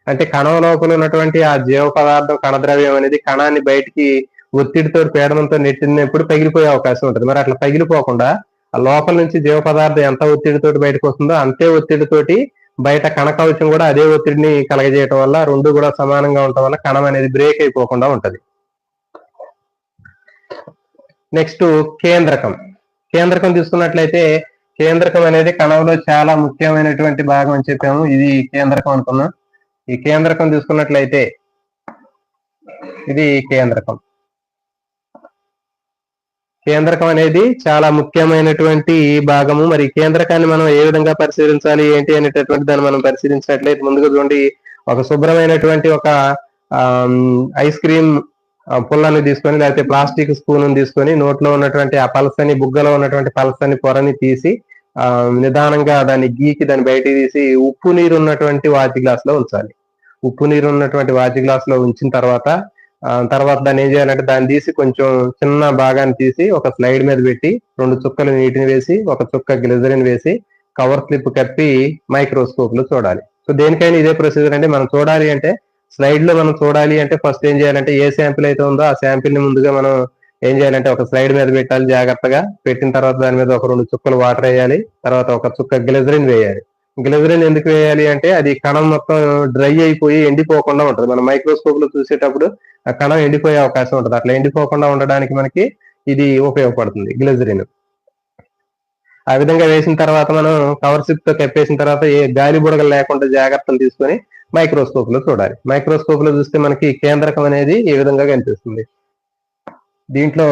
అంటే కణం లోపల ఉన్నటువంటి ఆ జీవ పదార్థం కణద్రవ్యం అనేది కణాన్ని బయటికి ఒత్తిడితో పీడనంతో నెట్టినప్పుడు పగిలిపోయే అవకాశం ఉంటుంది. మరి అట్లా పగిలిపోకుండా ఆ లోపల నుంచి జీవ పదార్థం ఎంత ఒత్తిడితో బయటకు వస్తుందో అంతే ఒత్తిడితోటి బయట కణ కవచం కూడా అదే ఒత్తిడిని కలగజేయటం వల్ల రెండు కూడా సమానంగా ఉండటం వల్ల కణం అనేది బ్రేక్ అయిపోకుండా ఉంటది. నెక్స్ట్ కేంద్రకం తీసుకున్నట్లయితే కేంద్రకం అనేది కణంలో చాలా ముఖ్యమైనటువంటి భాగం అని చెప్పాము. ఇది కేంద్రకం అనుకున్నాం. ఈ కేంద్రకం తీసుకున్నట్లయితే ఇది కేంద్రకం అనేది చాలా ముఖ్యమైనటువంటి భాగము. మరి కేంద్రకాన్ని మనం ఏ విధంగా పరిశీలించాలి ఏంటి అనేటటువంటి దాన్ని మనం పరిశీలించినట్లయితే ముందుగా చూడండి, ఒక శుభ్రమైనటువంటి ఒక ఐస్ క్రీమ్ పుల్లని తీసుకొని లేకపోతే ప్లాస్టిక్ స్పూన్ తీసుకొని నోట్లో ఉన్నటువంటి ఆ పలసని బుగ్గలో ఉన్నటువంటి పలసని పొరని తీసి నిదానంగా దాన్ని గీకి దాన్ని బయటికి తీసి ఉప్పు నీరు ఉన్నటువంటి వాచి గ్లాస్ లో ఉంచాలి. ఉప్పు నీరు ఉన్నటువంటి వాచి గ్లాస్ లో ఉంచిన తర్వాత దాన్ని ఏం చేయాలంటే దాన్ని తీసి కొంచెం చిన్న భాగాన్ని తీసి ఒక స్లైడ్ మీద పెట్టి 2 చుక్కలు నీటిని వేసి 1 చుక్క గ్లిజరిన్ వేసి కవర్ స్లిప్ కప్పి మైక్రోస్కోప్ లో చూడాలి. సో దేనికైనా ఇదే ప్రొసీజర్ అండి. మనం చూడాలి అంటే స్లైడ్ లో మనం చూడాలి అంటే ఫస్ట్ ఏం చేయాలంటే ఏ శాంపిల్ అయితే ఉందో ఆ శాంపిల్ ని ముందుగా మనం ఏం చేయాలంటే ఒక స్లైడ్ మీద పెట్టాలి. జాగ్రత్తగా పెట్టిన తర్వాత దాని మీద ఒక 2 చుక్కలు వాటర్ వేయాలి. తర్వాత 1 చుక్క గ్లిజరిన్ వేయాలి. గ్లిజరిన్ ఎందుకు వేయాలి అంటే అది కణం మొత్తం డ్రై అయిపోయి ఎండిపోకుండా ఉంటుంది. మనం మైక్రోస్కోప్ లో చూసేటప్పుడు ఆ కణం ఎండిపోయే అవకాశం ఉంటుంది. అట్లా ఎండిపోకుండా ఉండడానికి మనకి ఇది ఉపయోగపడుతుంది గ్లిజరిన్. ఆ విధంగా వేసిన తర్వాత మనం కవర్ స్లిప్ తో కప్పేసిన తర్వాత ఏ గాలి బుడగలు లేకుండా జాగ్రత్తలు తీసుకొని మైక్రోస్కోప్ లో చూడాలి. మైక్రోస్కోప్ లో చూస్తే మనకి కేంద్రకం అనేది ఈ విధంగా కనిపిస్తుంది. దీంట్లో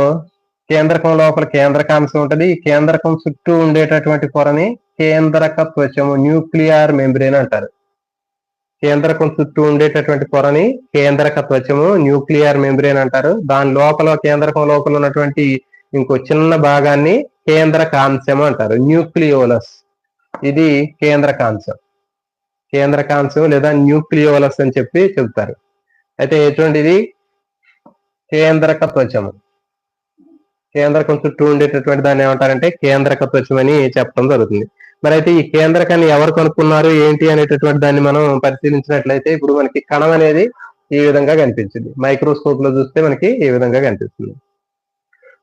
కేంద్రకం లోపల కేంద్రకాంశం ఉంటది. ఈ కేంద్రకం చుట్టూ ఉండేటటువంటి పొరని కేంద్రక త్వచము, న్యూక్లియర్ మెంబ్రేన్ అంటారు. కేంద్రకం చుట్టూ ఉండేటటువంటి పొరని కేంద్రక త్వచము, న్యూక్లియర్ మెంబ్రేన్ అంటారు. దాని లోపల కేంద్రకం లోపల ఉన్నటువంటి ఇంకో చిన్న భాగాన్ని కేంద్రకాంశం అంటారు, న్యూక్లియోలస్. ఇది కేంద్రకాంశం, కేంద్రకాంశం లేదా న్యూక్లియోలస్ అని చెప్పి చెబుతారు. అయితే ఎటువంటి ఇది కేంద్రక త్వచము, కేంద్రకం చుట్టూ ఉండేటటువంటి దాన్ని ఏమంటారంటే కేంద్రక త్వచం అని చెప్పడం జరుగుతుంది. మరి అయితే ఈ కేంద్రకాన్ని ఎవరు కనుక్కున్నారు ఏంటి అనేటటువంటి దాన్ని మనం పరిశీలించినట్లయితే ఇప్పుడు మనకి కణం అనేది ఈ విధంగా కనిపించింది. మైక్రోస్కోప్ లో చూస్తే మనకి ఈ విధంగా కనిపిస్తుంది.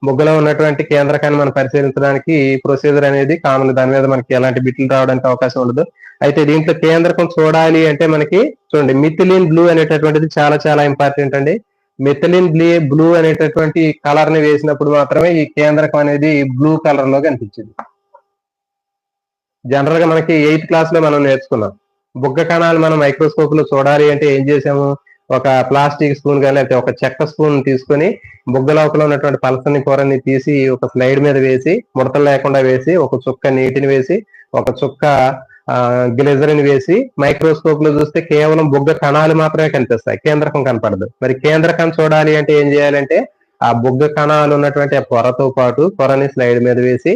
బుగ్గలో ఉన్నటువంటి కేంద్రకాన్ని మనం పరిశీలించడానికి ప్రొసీజర్ అనేది కామన్, దాని మీద మనకి ఎలాంటి బిట్లు రావడానికి అవకాశం ఉండదు. అయితే దీంట్లో కేంద్రకం చూడాలి అంటే మనకి చూడండి, మిథిలిన్ బ్లూ అనేటటువంటిది చాలా చాలా ఇంపార్టెంట్ అండి. మిథిలిన్ బ్లూ అనేటటువంటి కలర్ ని వేసినప్పుడు మాత్రమే ఈ కేంద్రకం అనేది బ్లూ కలర్ లో కనిపించింది. జనరల్ గా మనకి 8th క్లాస్ లో మనం నేర్చుకున్నాం. బుగ్గ కణాలు మనం మైక్రోస్కోప్ లో చూడాలి అంటే ఏం చేసాము, ఒక ప్లాస్టిక్ స్పూన్ కానీ లేకపోతే ఒక చెక్క స్పూన్ తీసుకొని బుగ్గ లోపల ఉన్నటువంటి పలసని పొరని తీసి ఒక స్లైడ్ మీద వేసి, ముడతలు లేకుండా వేసి, ఒక చుక్క నీటిని వేసి, ఒక చుక్క గ్లిజరిన్ వేసి మైక్రోస్కోప్ లో చూస్తే కేవలం బుగ్గ కణాలు మాత్రమే కనిపిస్తాయి, కేంద్రకం కనపడదు. మరి కేంద్రకం చూడాలి అంటే ఏం చేయాలంటే ఆ బుగ్గ కణాలు ఉన్నటువంటి ఆ పొరతో పాటు పొరని స్లైడ్ మీద వేసి,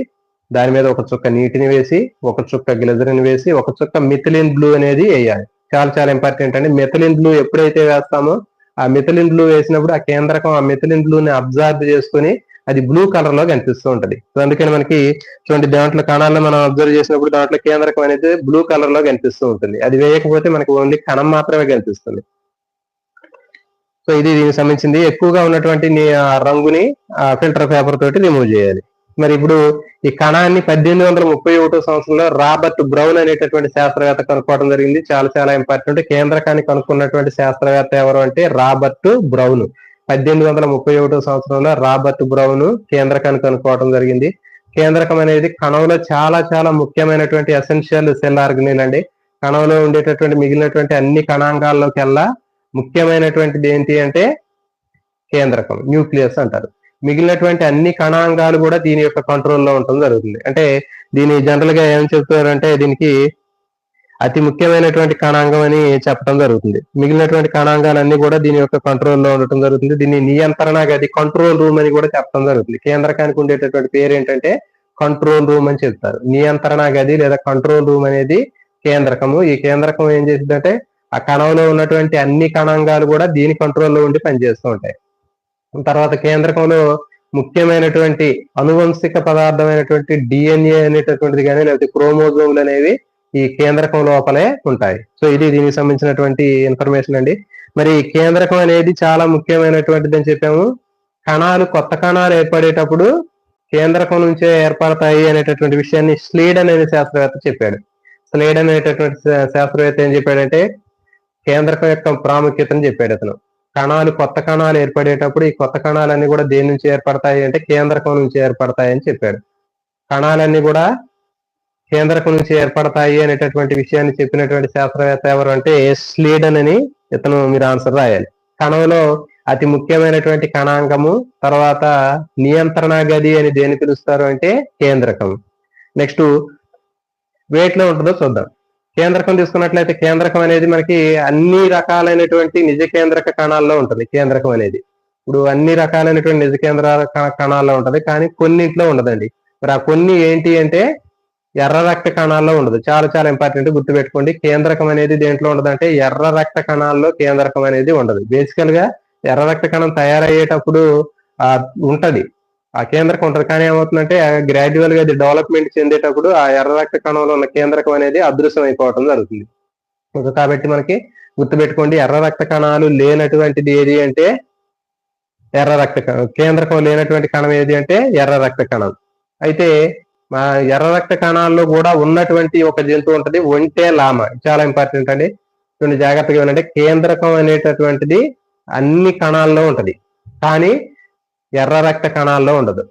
దాని మీద ఒక చుక్క నీటిని వేసి, ఒక చుక్క గ్లిజరిన్ వేసి, ఒక చుక్క మిథిలిన్ బ్లూ అనేది వేయాలి. చాలా చాలా ఇంపార్టెంట్ అండి. మిథిలిన్ బ్లూ ఎప్పుడైతే వేస్తామో ఆ మిథిలిన్ బ్లూ వేసినప్పుడు ఆ కేంద్రకం ఆ మిథిలిన్ బ్లూని అబ్జర్వ్ చేసుకుని అది బ్లూ కలర్ లో కనిపిస్తూ ఉంటది. సో అందుకని మనకి చూడండి, దాంట్లో కణాలను మనం అబ్జర్వ్ చేసినప్పుడు దాంట్లో కేంద్రకం అనేది బ్లూ కలర్ లో కనిపిస్తూ ఉంటుంది. అది వేయకపోతే మనకి ఓన్లీ కణం మాత్రమే కనిపిస్తుంది. సో ఇది దీనికి సంబంధించింది. ఎక్కువగా ఉన్నటువంటి రంగుని ఫిల్టర్ పేపర్ తోటి రిమూవ్ చేయాలి. మరి ఇప్పుడు ఈ కణాన్ని 1831 సంవత్సరంలో రాబర్ట్ బ్రౌన్ అనేటటువంటి శాస్త్రవేత్త కనుక్కోవడం జరిగింది. చాలా చాలా ఇంపార్టెంట్. కేంద్రకాన్ని కనుక్కున్నటువంటి శాస్త్రవేత్త ఎవరు అంటే రాబర్ట్ బ్రౌన్. 1831 సంవత్సరంలో రాబర్ట్ బ్రౌన్ కేంద్రకాన్ని కనుక్కోవడం జరిగింది. కేంద్రకం అనేది కణంలో చాలా చాలా ముఖ్యమైనటువంటి ఎసెన్షియల్ సెల్ ఆర్గనెల్ అండి. కణంలో ఉండేటటువంటి మిగిలినటువంటి అన్ని కణాంగాల్లోకెల్లా ముఖ్యమైనటువంటిది ఏంటి అంటే కేంద్రకం, న్యూక్లియస్ అంటారు. మిగిలినటువంటి అన్ని కణాంగాలు కూడా దీని యొక్క కంట్రోల్లో ఉండటం జరుగుతుంది. అంటే దీని జనరల్ గా ఏం చెప్తారంటే దీనికి అతి ముఖ్యమైనటువంటి కణాంగం అని చెప్పడం జరుగుతుంది. మిగిలినటువంటి కణాంగాలన్నీ కూడా దీని యొక్క కంట్రోల్లో ఉండటం జరుగుతుంది. దీన్ని నియంత్రణ గది, కంట్రోల్ రూమ్ అని కూడా చెప్పడం జరుగుతుంది. కేంద్రకానికి ఉండేటటువంటి పేరు ఏంటంటే కంట్రోల్ రూమ్ అని చెప్తారు. నియంత్రణ గది లేదా కంట్రోల్ రూమ్ అనేది కేంద్రకము. ఈ కేంద్రకం ఏం చేసిందంటే ఆ కణంలో ఉన్నటువంటి అన్ని కణాంగాలు కూడా దీని కంట్రోల్లో ఉండి పనిచేస్తూ ఉంటాయి. తర్వాత కేంద్రకంలో ముఖ్యమైనటువంటి అనువంశిక పదార్థమైనటువంటి డిఎన్ఏ అనేటటువంటిది కానీ లేకపోతే క్రోమోజోములు అనేవి ఈ కేంద్రకం లోపలే ఉంటాయి. సో ఇది దీనికి సంబంధించినటువంటి ఇన్ఫర్మేషన్ అండి. మరి ఈ కేంద్రకం అనేది చాలా ముఖ్యమైనటువంటిది అని చెప్పాము. కణాలు, కొత్త కణాలు ఏర్పడేటప్పుడు కేంద్రకం నుంచే ఏర్పడతాయి అనేటటువంటి విషయాన్ని స్లీడన్ అనే శాస్త్రవేత్త చెప్పాడు. స్లీడన్ అనేటటువంటి శాస్త్రవేత్త ఏం చెప్పాడంటే కేంద్రకం యొక్క ప్రాముఖ్యతను చెప్పాడు అతను. కణాలు, కొత్త కణాలు ఏర్పడేటప్పుడు ఈ కొత్త కణాలన్నీ కూడా దేని నుంచి ఏర్పడతాయి అంటే కేంద్రకం నుంచి ఏర్పడతాయి అని చెప్పాడు. కణాలన్నీ కూడా కేంద్రకం నుంచి ఏర్పడతాయి అనేటటువంటి విషయాన్ని చెప్పినటువంటి శాస్త్రవేత్త ఎవరు అంటే స్లీడన్ అని ఇతను మీరు ఆన్సర్ రాయాలి. కణంలో అతి ముఖ్యమైనటువంటి కణాంగము, తర్వాత నియంత్రణ గది అని దేని పిలుస్తారు అంటే కేంద్రకం. నెక్స్ట్ వేటిలో ఉంటుందో చూద్దాం. కేంద్రకం తీసుకున్నట్లయితే కేంద్రకం అనేది మనకి అన్ని రకాలైనటువంటి నిజ కేంద్రక కణాల్లో ఉంటుంది. కేంద్రకం అనేది ఇప్పుడు అన్ని రకాలైనటువంటి నిజ కేంద్ర కణాల్లో ఉంటది, కానీ కొన్నింట్లో ఉండదండి. మరి ఆ కొన్ని ఏంటి అంటే ఎర్ర రక్త కణాల్లో ఉండదు. చాలా చాలా ఇంపార్టెంట్, గుర్తుపెట్టుకోండి. కేంద్రకం అనేది దేంట్లో ఉండదు అంటే ఎర్ర రక్త కణాల్లో కేంద్రకం అనేది ఉండదు. బేసికల్ గా ఎర్ర రక్త కణం తయారయ్యేటప్పుడు ఉంటది, ఆ కేంద్రకం ఉంటుంది. కానీ ఏమవుతుందంటే గ్రాడ్యువల్ గా అది డెవలప్మెంట్ చెందేటప్పుడు ఆ ఎర్ర రక్త కణంలో ఉన్న కేంద్రకం అనేది అదృశ్యం అయిపోవడం జరుగుతుంది. కాబట్టి మనకి గుర్తుపెట్టుకోండి, ఎర్ర రక్త కణాలు లేనటువంటిది ఏది అంటే ఎర్ర రక్త కణం. కేంద్రకం లేనటువంటి కణం ఏది అంటే ఎర్ర రక్త కణం. అయితే ఎర్ర రక్త కణాల్లో కూడా ఉన్నటువంటి ఒక జంతువు ఉంటది, ఒంటె లామ. చాలా ఇంపార్టెంట్ అండి, కొన్ని జాగ్రత్తగా ఏమంటే కేంద్రకం అనేటటువంటిది అన్ని కణాల్లో ఉంటది, కానీ ఎర్ర రక్త కణాల్లో ఉండదు.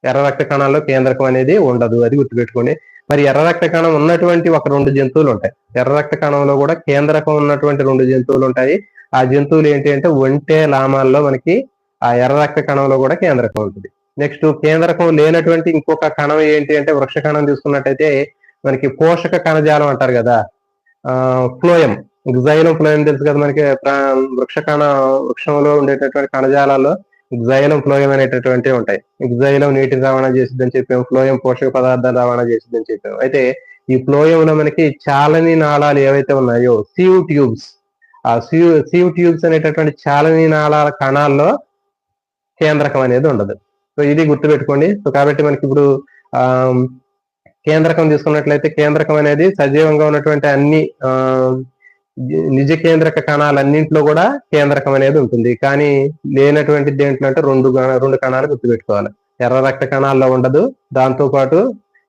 ఎర్ర రక్త కణాల్లో కేంద్రకం అనేది ఉండదు, అది గుర్తుపెట్టుకోండి. మరి ఎర్ర రక్త కణం ఉన్నటువంటి ఒక 2 జంతువులు ఉంటాయి. ఎర్ర రక్త కణంలో కూడా కేంద్రకం ఉన్నటువంటి 2 జంతువులు ఉంటాయి. ఆ జంతువులు ఏంటి అంటే ఒంటె లామాల్లో మనకి ఆ ఎర్ర రక్త కణంలో కూడా కేంద్రకం ఉంటుంది. నెక్స్ట్ కేంద్రకం లేనటువంటి ఇంకొక కణం ఏంటి అంటే వృక్ష కణం తీసుకున్నట్టయితే మనకి పోషక కణజాలం అంటారు కదా, ఫ్లోయం, ఫ్లోయం తెలుసు కదా మనకి. వృక్షంలో ఉండేటటువంటి కణజాలాల్లో జైలం ఫ్లోయం అనేటటువంటివి ఉంటాయి. జైలం నీటిని రవాణా చేసిద్దని చెప్పాము, ఫ్లోయం పోషక పదార్థాలు రవాణా చేసిద్దని చెప్పాము. అయితే ఈ ఫ్లోయంలో మనకి చాలని నాళాలు ఏవైతే ఉన్నాయో సీవ్ ట్యూబ్స్, ఆ సీవ్ ట్యూబ్స్ అనేటటువంటి చాలని నాళాల కణాల్లో కేంద్రకం అనేది ఉండదు. సో ఇది గుర్తుపెట్టుకోండి. సో కాబట్టి మనకి ఇప్పుడు ఆ కేంద్రకం తీసుకున్నట్లయితే కేంద్రకం అనేది సజీవంగా ఉన్నటువంటి అన్ని నిజ కేంద్రక కణాలన్నింటిలో కూడా కేంద్రకం అనేది ఉంటుంది. కానీ లేనటువంటి దేంట్లో అంటే రెండు కణాలు గుర్తుపెట్టుకోవాలి. ఎర్ర రక్త కణాల్లో ఉండదు. దాంతో పాటు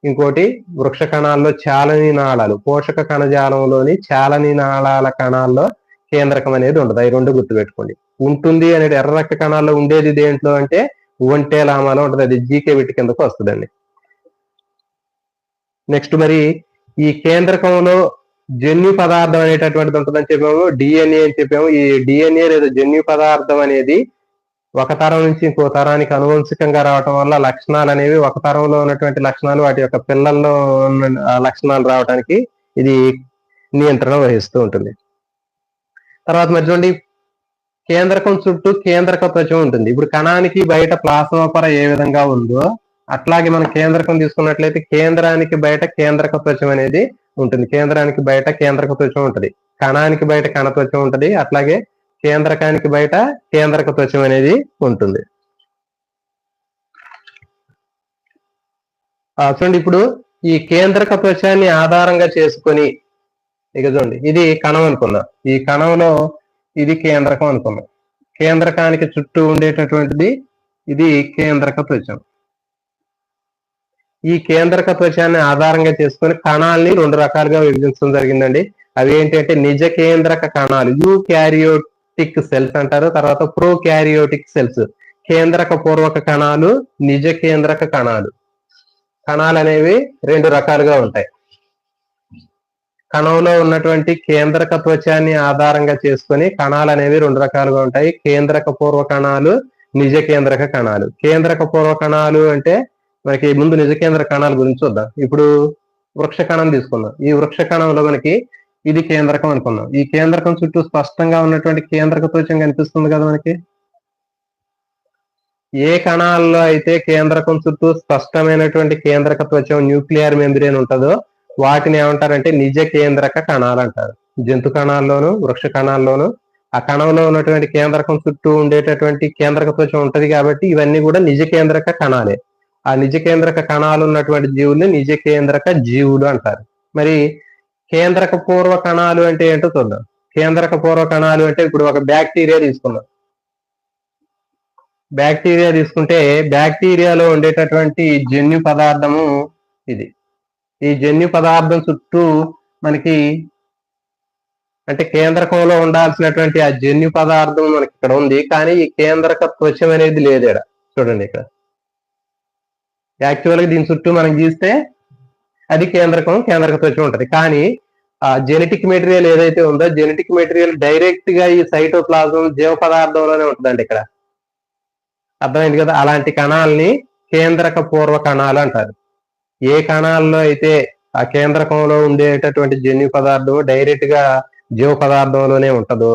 ఇంకోటి వృక్ష కణాల్లో చాలని నాళాలు, పోషక కణజాలంలోని చాలని నాళాల కణాల్లో కేంద్రకం అనేది ఉండదు. అవి రెండు గుర్తుపెట్టుకోండి. ఉంటుంది అనేది ఎర్ర రక్త కణాల్లో ఉండేది దేంట్లో అంటే ఒంటె లామాలో ఉంటుంది. అది జీకే విట్ కిందకు వస్తుందండి. నెక్స్ట్ మరి ఈ కేంద్రకంలో జన్యు పదార్థం అనేటటువంటిది ఉంటుందని చెప్పాము, డిఎన్ఏ అని చెప్పాము. ఈ డిఎన్ఏ లేదా జన్యు పదార్థం అనేది ఒక తరం నుంచి ఇంకో తరానికి అనువంశికంగా రావటం వల్ల లక్షణాలు అనేవి ఒక తరంలో ఉన్నటువంటి లక్షణాలు వాటి యొక్క పిల్లల్లో ఉన్న లక్షణాలు రావడానికి ఇది నియంత్రణ వహిస్తూ ఉంటుంది. తర్వాత మధ్యలోండి కేంద్రకం చుట్టూ కేంద్రక త్వచం ఉంటుంది. ఇప్పుడు కణానికి బయట ప్లాస్మా పొర ఏ విధంగా ఉందో అట్లాగే మనం కేంద్రకం తీసుకున్నట్లయితే కేంద్రానికి బయట కేంద్రక త్వచం అనేది ఉంటుంది. కేంద్రానికి బయట కేంద్రక త్వచం ఉంటుంది, కణానికి బయట కణ త్వచం ఉంటుంది, అట్లాగే కేంద్రకానికి బయట కేంద్రక త్వచం అనేది ఉంటుంది. చూడండి, ఇప్పుడు ఈ కేంద్రక త్వచాన్ని ఆధారంగా చేసుకొని ఇక చూడండి, ఇది కణం అనుకున్నాం. ఈ కణంలో ఇది కేంద్రకం అనుకున్నాం. కేంద్రకానికి చుట్టూ ఉండేటటువంటిది ఇది కేంద్రక త్వచం. ఈ కేంద్రక త్వచాన్ని ఆధారంగా చేసుకుని కణాలని రెండు రకాలుగా విభజించడం జరిగిందండి. అవి ఏంటంటే నిజ కేంద్రక కణాలు, యూకారియోటిక్ సెల్స్ అంటారు. తర్వాత ప్రోకారియోటిక్ సెల్స్, కేంద్రక పూర్వక కణాలు, నిజ కేంద్రక కణాలు. కణాలు అనేవి రెండు రకాలుగా ఉంటాయి. కణంలో ఉన్నటువంటి కేంద్రక త్వచాన్ని ఆధారంగా చేసుకుని కణాలు అనేవి రెండు రకాలుగా ఉంటాయి. కేంద్రక పూర్వ కణాలు, నిజ కేంద్రక కణాలు. కేంద్రక పూర్వ కణాలు అంటే మనకి ముందు నిజ కేంద్ర కణాల గురించి చూద్దాం. ఇప్పుడు వృక్ష కణం తీసుకుందాం. ఈ వృక్ష కణంలో మనకి ఇది కేంద్రకం అనుకున్నాం. ఈ కేంద్రకం చుట్టూ స్పష్టంగా ఉన్నటువంటి కేంద్రక త్వచం కనిపిస్తుంది కదా మనకి. ఏ కణాల్లో అయితే కేంద్రకం చుట్టూ స్పష్టమైనటువంటి కేంద్రక త్వచం, న్యూక్లియర్ మెంబ్రేన్ ఉంటుందో వాటిని ఏమంటారంటే నిజ కేంద్రక కణాలు అంటారు. జంతు కణాల్లోను వృక్ష కణాల్లోను ఆ కణంలో ఉన్నటువంటి కేంద్రకం చుట్టూ ఉండేటటువంటి కేంద్రక త్వచం ఉంటది కాబట్టి ఇవన్నీ కూడా నిజ కేంద్రక కణాలే. ఆ నిజ కేంద్రక కణాలు ఉన్నటువంటి జీవుల్ని నిజ కేంద్రక జీవులు అంటారు. మరి కేంద్రక పూర్వ కణాలు అంటే ఏంటో చూద్దాం. కేంద్రక పూర్వ కణాలు అంటే ఇప్పుడు ఒక బ్యాక్టీరియా తీసుకుందాం. బ్యాక్టీరియా తీసుకుంటే బ్యాక్టీరియాలో ఉండేటటువంటి జన్యు పదార్థము ఇది. ఈ జన్యు పదార్థం చుట్టూ మనకి అంటే కేంద్రకంలో ఉండాల్సినటువంటి ఆ జన్యు పదార్థం మనకి ఇక్కడ ఉంది, కానీ ఈ కేంద్రక త్వచం అనేది లేదు ఇక్కడ. చూడండి, ఇక్కడ యాక్చువల్గా దీని చుట్టూ మనం గీస్తే అది కేంద్రక త్వచం ఉంటది. కానీ ఆ జెనెటిక్ మెటీరియల్ ఏదైతే ఉందో జెనెటిక్ మెటీరియల్ డైరెక్ట్ గా ఈ సైటోప్లాజం జీవ పదార్థంలోనే ఉంటుందండి. ఇక్కడ అర్థమైంది కదా. అలాంటి కణాలని కేంద్రక పూర్వ కణాలు అంటారు. ఏ కణాల్లో అయితే ఆ కేంద్రకంలో ఉండేటటువంటి జన్యు పదార్థం డైరెక్ట్ గా జీవ పదార్థంలోనే ఉంటదో,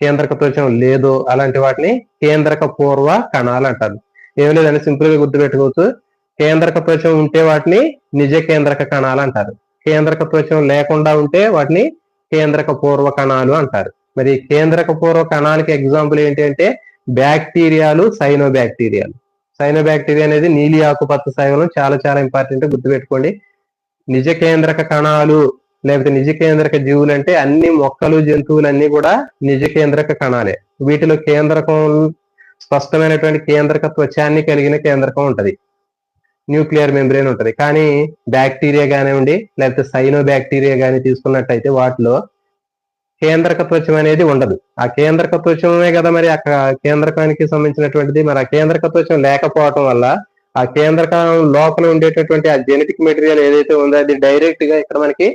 కేంద్రక త్వచం లేదో అలాంటి వాటిని కేంద్రక పూర్వ కణాలు అంటారు. ఏం లేదని సింపుల్ గా గుర్తుపెట్టుకోవచ్చు. కేంద్రక త్వచం ఉంటే వాటిని నిజ కేంద్రక కణాలు అంటారు. కేంద్రక త్వచం లేకుండా ఉంటే వాటిని కేంద్రక పూర్వ కణాలు అంటారు. మరి కేంద్రక పూర్వ కణాలకి ఎగ్జాంపుల్ ఏంటి అంటే బ్యాక్టీరియాలు, సైనోబ్యాక్టీరియాలు. సైనోబ్యాక్టీరియా అనేది నీలి ఆకుపచ్చ సైనం, చాలా చాలా ఇంపార్టెంట్, గుర్తుపెట్టుకోండి. నిజ కేంద్రక కణాలు లేకపోతే నిజ కేంద్రక జీవులు అంటే అన్ని మొక్కలు, జంతువులన్నీ కూడా నిజ కేంద్రక కణాలే. వీటిలో కేంద్రకం స్పష్టమైనటువంటి కేంద్రక త్వచాన్ని కలిగిన కేంద్రకం ఉంటది, న్యూక్లియర్ మెంబ్రేన్ ఉంటది. కానీ బ్యాక్టీరియా కానివ్వండి లేకపోతే సైనో బ్యాక్టీరియా కానీ తీసుకున్నట్టయితే వాటిలో కేంద్రక త్వచం అనేది ఉండదు. ఆ కేంద్రక త్వచమే కదా మరి ఆ కేంద్రకానికి సంబంధించినటువంటిది. మరి ఆ కేంద్రక త్వచం లేకపోవటం వల్ల ఆ కేంద్రకం లోపల ఉండేటటువంటి ఆ జెనెటిక్ మెటీరియల్ ఏదైతే ఉందో అది డైరెక్ట్ గా ఇక్కడ మనకి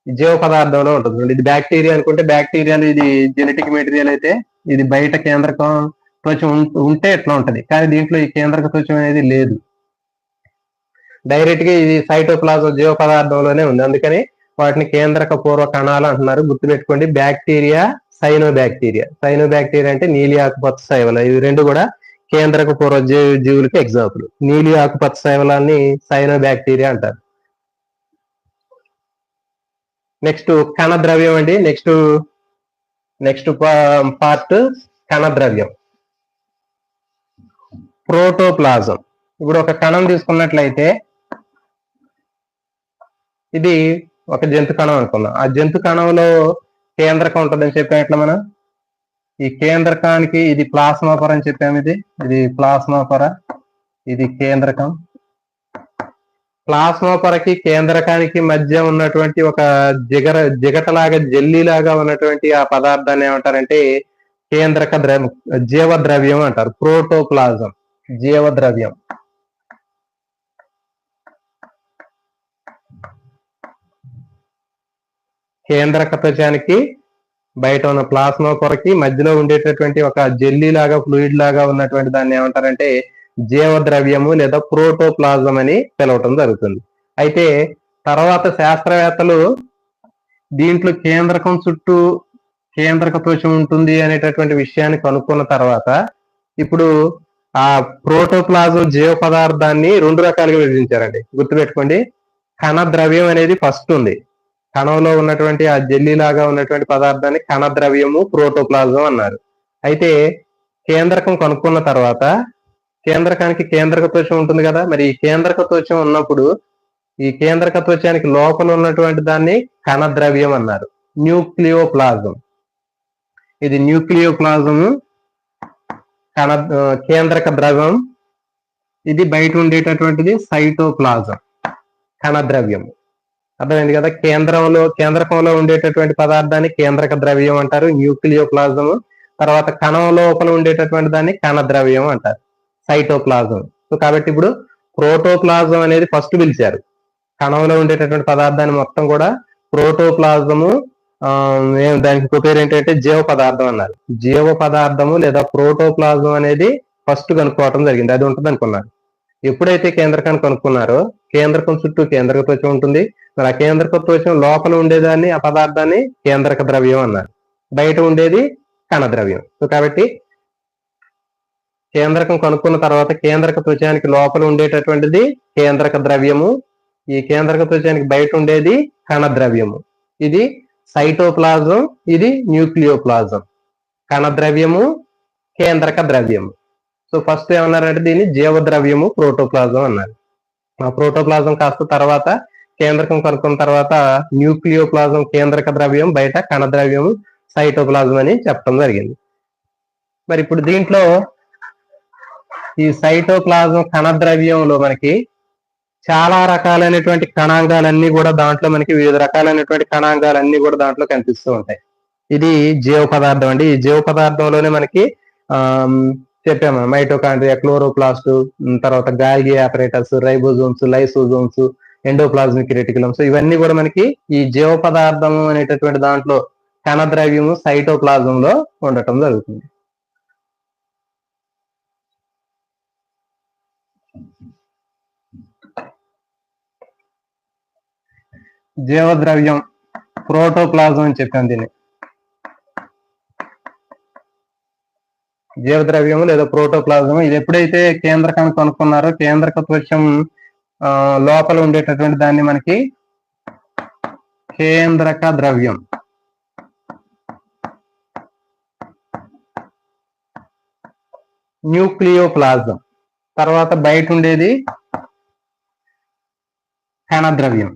జీవ పదార్థంలో ఉంటుంది. ఇది బ్యాక్టీరియా అనుకుంటే బ్యాక్టీరియాలు ఇది జెనెటిక్ మెటీరియల్ అయితే ఇది బయట కేంద్రకం త్వచం ఉంటే ఎట్లా ఉంటది, కానీ దీంట్లో ఈ కేంద్రక త్వచం అనేది లేదు. డైరెక్ట్ గా ఇది సైటోప్లాజం జీవ పదార్థంలోనే ఉంది, అందుకని వాటిని కేంద్రక పూర్వ కణాలు అంటున్నారు. గుర్తుపెట్టుకోండి, బ్యాక్టీరియా, సైనోబ్యాక్టీరియా అంటే నీలి ఆకుపచ్చ శైవల, ఇవి రెండు కూడా కేంద్రక పూర్వ జీవులకి ఎగ్జాంపుల్. నీలి ఆకుపచ్చ శైవలాన్ని సైనోబ్యాక్టీరియా అంటారు. నెక్స్ట్ కణద్రవ్యం అండి. నెక్స్ట్ పార్ట్ కణద్రవ్యం, ప్రోటోప్లాజం. ఇప్పుడు ఒక కణం తీసుకున్నట్లయితే ఇది ఒక జంతు కణం అనుకుందాం. ఆ జంతు కణంలో కేంద్రకం ఉంటుందని చెప్పాం. ఎట్లా మనం ఈ కేంద్రకానికి ఇది ప్లాస్మా పొర అని చెప్పాము. ఇది ప్లాస్మా పొర, ఇది కేంద్రకం. ప్లాస్మా పొరకి కేంద్రకానికి మధ్య ఉన్నటువంటి ఒక జిగటలాగా జెల్లీలాగా ఉన్నటువంటి ఆ పదార్థాన్ని ఏమంటారంటే కేంద్రక జీవద్రవ్యం అంటారు. ప్రోటోప్లాజం జీవద్రవ్యం. కేంద్రక త్వచానికి బయట ఉన్న ప్లాస్మా పొరకి మధ్యలో ఉండేటటువంటి ఒక జెల్లీ లాగా ఫ్లూయిడ్ లాగా ఉన్నటువంటి దాన్ని ఏమంటారంటే జీవద్రవ్యము లేదా ప్రోటోప్లాజం అని పిలవటం జరుగుతుంది. అయితే తర్వాత శాస్త్రవేత్తలు దీంట్లో కేంద్రకం చుట్టూ కేంద్రక త్వచం ఉంటుంది అనేటటువంటి విషయాన్ని కనుక్కున్న తర్వాత ఇప్పుడు ఆ ప్రోటోప్లాజం జీవ పదార్థాన్ని రెండు రకాలుగా విభజించారండి. గుర్తుపెట్టుకోండి, కణద్రవ్యం అనేది ఫస్ట్ ఉంది. కణంలో ఉన్నటువంటి ఆ జెల్లీ లాగా ఉన్నటువంటి పదార్థాన్ని కణద్రవ్యము, ప్రోటోప్లాజం అన్నారు. అయితే కేంద్రకం కనుక్కున్న తర్వాత కేంద్రకానికి కేంద్రక త్వచం ఉంటుంది కదా, మరి ఈ కేంద్రక త్వచం ఉన్నప్పుడు ఈ కేంద్రక త్వచానికి లోపల ఉన్నటువంటి దాన్ని కణద్రవ్యం అన్నారు, న్యూక్లియోప్లాజం. ఇది న్యూక్లియోప్లాజము కేంద్రక ద్రవం. ఇది బయట ఉండేటటువంటిది సైటోప్లాజం, కణద్రవ్యము. అర్థమైంది కదా, కేంద్రకంలో ఉండేటటువంటి పదార్థాన్ని కేంద్రక ద్రవ్యం అంటారు, న్యూక్లియోప్లాజము. తర్వాత కణం లోపల ఉండేటటువంటి దాన్ని కణద్రవ్యం అంటారు, సైటోప్లాజం. సో కాబట్టి ఇప్పుడు ప్రోటోప్లాజం అనేది ఫస్ట్ పిలిచారు. కణంలో ఉండేటటువంటి పదార్థాన్ని మొత్తం కూడా ప్రోటోప్లాజము, దానికి పేరు ఏంటంటే జీవ పదార్థం అన్నారు. జీవ పదార్థము లేదా ప్రోటోప్లాజం అనేది ఫస్ట్ కనుక్కోవటం జరిగింది, అది ఉంటుంది అనుకున్నారు. ఎప్పుడైతే కేంద్రకాన్ని కనుక్కున్నారో కేంద్రకం చుట్టూ కేంద్రక త్వచం ఉంటుంది. మరి ఆ కేంద్రక త్వచం లోపల ఉండేదాన్ని ఆ పదార్థాన్ని కేంద్రక ద్రవ్యం అన్నారు, బయట ఉండేది కణద్రవ్యం. సో కాబట్టి కేంద్రకం కనుక్కున్న తర్వాత కేంద్రక త్వచానికి లోపల ఉండేటటువంటిది కేంద్రక ద్రవ్యము, ఈ కేంద్రక త్వచానికి బయట ఉండేది కణద్రవ్యము. ఇది సైటోప్లాజం, ఇది న్యూక్లియోప్లాజం. కణద్రవ్యము, కేంద్రక ద్రవ్యము. సో ఫస్ట్ ఏమన్నారంటే దీన్ని జీవద్రవ్యము, ప్రోటోప్లాజం అన్నారు. ఆ ప్రోటోప్లాజం కాస్త తర్వాత కేంద్రకం కనుక్కున్న తర్వాత న్యూక్లియోప్లాజం కేంద్రక ద్రవ్యం, బయట కణద్రవ్యము, సైటోప్లాజం అని చెప్పడం జరిగింది. మరి ఇప్పుడు దీంట్లో ఈ సైటోప్లాజం కణద్రవ్యంలో మనకి చాలా రకాలైనటువంటి కణాంగాలన్నీ కూడా దాంట్లో మనకి వివిధ రకాలైనటువంటి కణాంగాలన్నీ కూడా దాంట్లో కనిపిస్తూ ఉంటాయి. ఇది జీవ పదార్థం అండి. ఈ జీవ పదార్థంలోనే మనకి చెప్పాము మైటోకాండ్రియా, క్లోరోప్లాస్ట్, తర్వాత గాల్గి ఆపరేటర్స్, రైబోజోమ్స్, లైసోజోమ్స్, ఎండోప్లాజ్మిక్ రెటికులమ్స్, ఇవన్నీ కూడా మనకి ఈ జీవ పదార్థం అనేటటువంటి దాంట్లో కణద్రవ్యము సైటోప్లాజంలో ఉండటం జరుగుతుంది. జీవద్రవ్యం ప్రోటోప్లాజం అని చెప్పాను దీన్ని. జీవద్రవ్యము లేదా ప్రోటోప్లాజం ఇది ఎప్పుడైతే కేంద్రకాన్ని కనుక్కున్నారో కేంద్రక త్వచం లోపల ఉండేటటువంటి దాన్ని మనకి కేంద్రక ద్రవ్యం, న్యూక్లియోప్లాజం, తర్వాత బయట ఉండేది కణద్రవ్యం.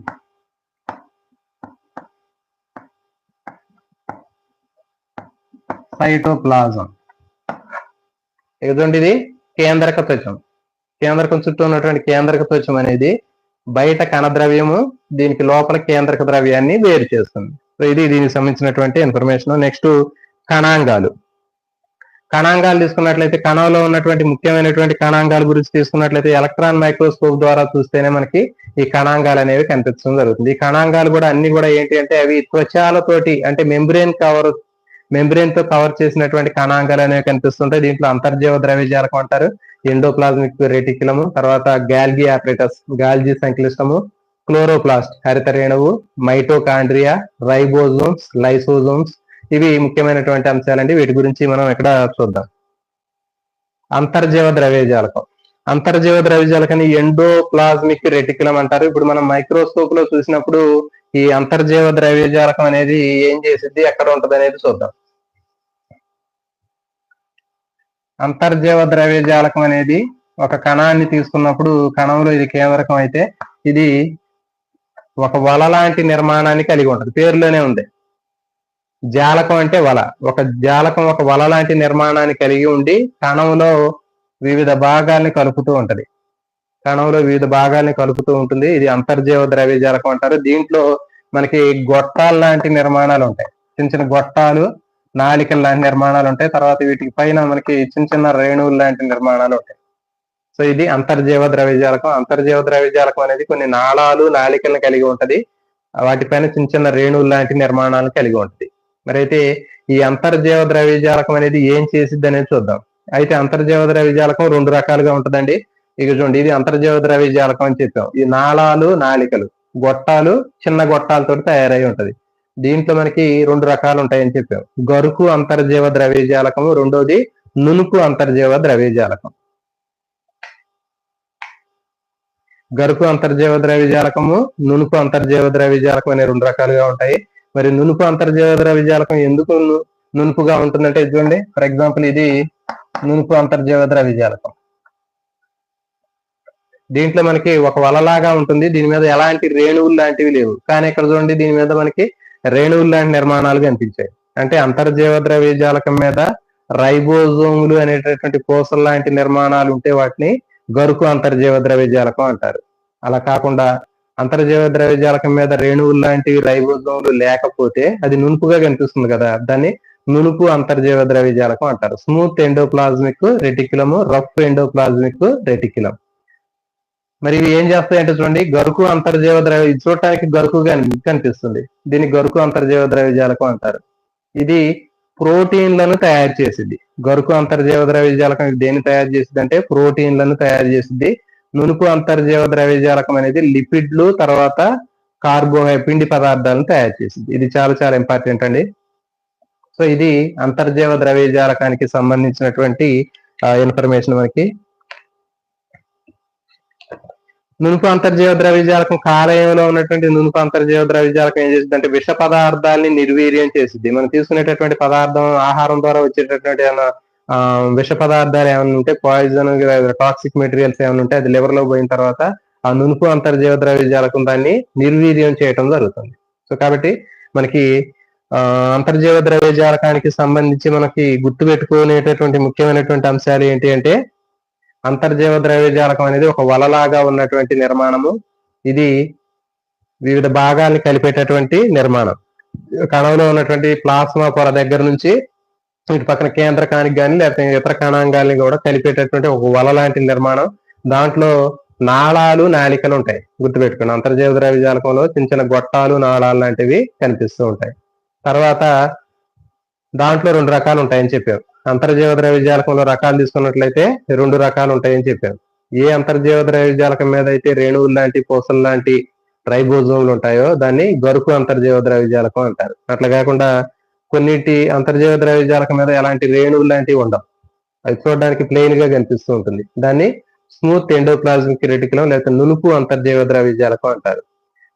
సైటోప్లాజం. ఇదండి ఇది కేంద్రక త్వచం. కేంద్రకం చుట్టూ ఉన్నటువంటి కేంద్రక త్వచం అనేది బయట కణద్రవ్యము, దీనికి లోపల కేంద్రక ద్రవ్యాన్ని వేరు చేస్తుంది. సో ఇది దీనికి సంబంధించినటువంటి ఇన్ఫర్మేషన్. నెక్స్ట్ కణాంగాలు. కణాంగాలు తీసుకున్నట్లయితే కణంలో ఉన్నటువంటి ముఖ్యమైనటువంటి కణాంగాల గురించి తీసుకున్నట్లయితే ఎలక్ట్రాన్ మైక్రోస్కోప్ ద్వారా చూస్తేనే మనకి ఈ కణాంగాలు అనేవి కనిపించడం జరుగుతుంది. ఈ కణాంగాలు కూడా అన్ని కూడా ఏంటి అంటే అవి త్వచాలతోటి అంటే మెంబ్రెయిన్ తో కవర్ చేసినటువంటి కణాంగాలు అనేవి కనిపిస్తుంటాయి. దీంట్లో అంతర్జీవ ద్రవ్యజాలకం అంటారు. ఎండోప్లాజ్మిక్ రెటిక్యులము, తర్వాత గాల్గి ఆపరేటస్, గాల్జీ సంక్లిష్టము, క్లోరోప్లాస్ట్ హరిత రేణువు, మైటోకాండ్రియా, రైబోజోమ్స్, లైసోజోమ్స్, ఇవి ముఖ్యమైనటువంటి అంశాలండి. వీటి గురించి మనం ఇక్కడ చూద్దాం. అంతర్జీవ ద్రవ్యజాలకం. అంతర్జీవ ద్రవ్యజాలకాన్ని ఎండోప్లాజ్మిక్ రెటిక్యులం అంటారు. ఇప్పుడు మనం మైక్రోస్కోప్ లో చూసినప్పుడు ఈ అంతర్జీవ ద్రవ్యజాలకం అనేది ఏం చేసిద్ది, ఎక్కడ ఉంటది అనేది చూద్దాం. అంతర్జీవ ద్రవ్యజాలకం అనేది ఒక కణాన్ని తీసుకున్నప్పుడు కణంలో ఇది కేంద్రకం అయితే ఇది ఒక వల లాంటి నిర్మాణాన్ని కలిగి ఉంటుంది. పేరులోనే ఉంది. జాలకం అంటే వల. ఒక జాలకం ఒక వల లాంటి నిర్మాణాన్ని కలిగి ఉండి కణంలో వివిధ భాగాల్ని కలుపుతూ ఉంటది. కణంలో వివిధ భాగాల్ని కలుపుతూ ఉంటుంది. ఇది అంతర్జీవ ద్రవ్యజాలకం అంటారు. దీంట్లో మనకి గొట్టాలు లాంటి నిర్మాణాలు ఉంటాయి. చిన్న చిన్న గొట్టాలు, నాళికల లాంటి నిర్మాణాలు ఉంటాయి. తర్వాత వీటికి పైన మనకి చిన్న చిన్న రేణువులు లాంటి నిర్మాణాలు ఉంటాయి. సో ఇది అంతర్జీవ ద్రవ్యజాలకం. అంతర్జీవ ద్రవ్యజాలకం అనేది కొన్ని నాళాలు, నాళికలను కలిగి ఉంటది. వాటిపైన చిన్న చిన్న రేణువులు లాంటి నిర్మాణాలను కలిగి ఉంటది. మరి అయితే ఈ అంతర్జీవ ద్రవ్యజాలకం అనేది ఏం చేసిద్ది అనేది చూద్దాం. అయితే అంతర్జీవ ద్రవ్యజాలకం రెండు రకాలుగా ఉంటదండి. ఇక చూడండి, ఇది అంతర్జీవ ద్రవ్యజాలకం అని చెప్పాం. ఈ నాళాలు, నాళికలు, గొట్టాలు, చిన్న గొట్టాలతో తయారై ఉంటది. దీంట్లో మనకి రెండు రకాలు ఉంటాయని చెప్పాం. గరుకు అంతర్జీవ ద్రవ్యజాలకము, రెండోది నునుపు అంతర్జీవ ద్రవ్యజాలకం. గరుకు అంతర్జీవ ద్రవ్యజాలకము, నునుపు అంతర్జీవ ద్రవ్యజాలకం అనే రెండు రకాలుగా ఉంటాయి. మరి నునుపు అంతర్జీవ ద్రవ్యజాలకం ఎందుకు నునుపుగా ఉంటుందంటే చూడండి, ఫర్ ఎగ్జాంపుల్ ఇది నునుపు అంతర్జీవ ద్రవ్యజాలకం. దీంట్లో మనకి ఒక వలలాగా ఉంటుంది. దీని మీద ఎలాంటి రేణువులు లాంటివి లేవు. కానీ ఇక్కడ చూడండి, దీని మీద మనకి రేణువులు లాంటి నిర్మాణాలు కనిపించాయి. అంటే అంతర్జీవ ద్రవ్యజాలకం మీద రైబోజోములు అనేటటువంటి కోసల లాంటి నిర్మాణాలు ఉంటే వాటిని గరుకు అంతర్జీవ ద్రవ్యజాలకం అంటారు. అలా కాకుండా అంతర్జీవ ద్రవ్యజాలకం మీద రేణువులు లాంటివి, రైబోజోములు లేకపోతే అది నునుపుగా కనిపిస్తుంది కదా, దాన్ని నునుపు అంతర్జీవ ద్రవ్యజాలకం అంటారు. Smooth endoplasmic reticulum, rough endoplasmic reticulum. మరి ఇవి ఏం చేస్తాయంటే చూడండి, గరుకు అంతర్జీవ ద్రవ్య, చూడటానికి గరుకుగా కనిపిస్తుంది. దీన్ని గరుకు అంతర్జీవ ద్రవ్యజాలకం అంటారు. ఇది ప్రోటీన్లను తయారు చేసిద్ది. గరుకు అంతర్జీవ ద్రవ్యజాలకం దేన్ని తయారు చేసిద్ది అంటే ప్రోటీన్లను తయారు చేసిద్ది. నునుపు అంతర్జీవ ద్రవ్యజాలకం అనేది లిపిడ్లు, తర్వాత పిండి పదార్థాలను తయారు చేసింది. ఇది చాలా చాలా ఇంపార్టెంట్ అండి. సో ఇది అంతర్జీవ ద్రవ్యజాలకానికి సంబంధించినటువంటి ఇన్ఫర్మేషన్ మనకి. నునుపు అంతర్జీవ ద్రవ్యజాలకం, కాలేయంలో ఉన్నటువంటి నునుపు అంతర్జీవ ద్రవ్యజాలకం ఏం చేసింది అంటే విష పదార్థాలని నిర్వీర్యం చేసింది. మనం తీసుకునేటటువంటి పదార్థం, ఆహారం ద్వారా వచ్చేటటువంటి విష పదార్థాలు ఏమైనా ఉంటే, పాయిజన్, టాక్సిక్ మెటీరియల్స్ ఏమైనా ఉంటే అది లివర్ లో పోయిన తర్వాత ఆ నునుపు అంతర్జీవ ద్రవ్యజాలకం దాన్ని నిర్వీర్యం చేయడం జరుగుతుంది. సో కాబట్టి మనకి అంతర్జీవ ద్రవ్యజాలకానికి సంబంధించి మనకి గుర్తుపెట్టుకునేటటువంటి ముఖ్యమైనటువంటి అంశాలు ఏంటి అంటే, అంతర్జీవ ద్రవ్యజాలకం అనేది ఒక వలలాగా ఉన్నటువంటి నిర్మాణము. ఇది వివిధ భాగాల్ని కలిపేటటువంటి నిర్మాణం. కణంలో ఉన్నటువంటి ప్లాస్మా పొర దగ్గర నుంచి ఇటు పక్కన కేంద్రకానికి కానీ లేకపోతే ఇతర కణాంగాల్ని కూడా కలిపేటటువంటి ఒక వల లాంటి నిర్మాణం. దాంట్లో నాళాలు, నాళికలు ఉంటాయి. గుర్తుపెట్టుకోండి, అంతర్జీవ ద్రవ్యజాలకంలో చిన్న చిన్న గొట్టాలు, నాళాలు లాంటివి కనిపిస్తూ ఉంటాయి. తర్వాత దాంట్లో రెండు రకాలు ఉంటాయని చెప్పారు. అంతర్జీవ ద్రవ్యజాలకంలో రకాలు తీసుకున్నట్లయితే రెండు రకాలు ఉంటాయని చెప్పారు. ఏ అంతర్జీవ ద్రవ్యజాలకం మీద అయితే రేణువులు లాంటి, పూసలు లాంటి రైబోజోములు ఉంటాయో దాన్ని గరుకు అంతర్జీవ ద్రవ్యజాలకం అంటారు. అట్లా కాకుండా కొన్నిటి అంతర్జీవ ద్రవ్యజాలకం మీద ఎలాంటి రేణువులు లాంటివి ఉండవు, అది చూడడానికి ప్లెయిన్ గా కనిపిస్తూ ఉంటుంది. దాన్ని స్మూత్ ఎండోప్లాజ్మిక్ రెటిక్యులం లేకపోతే నునుపు అంతర్జీవ ద్రవ్యజాలకం అంటారు.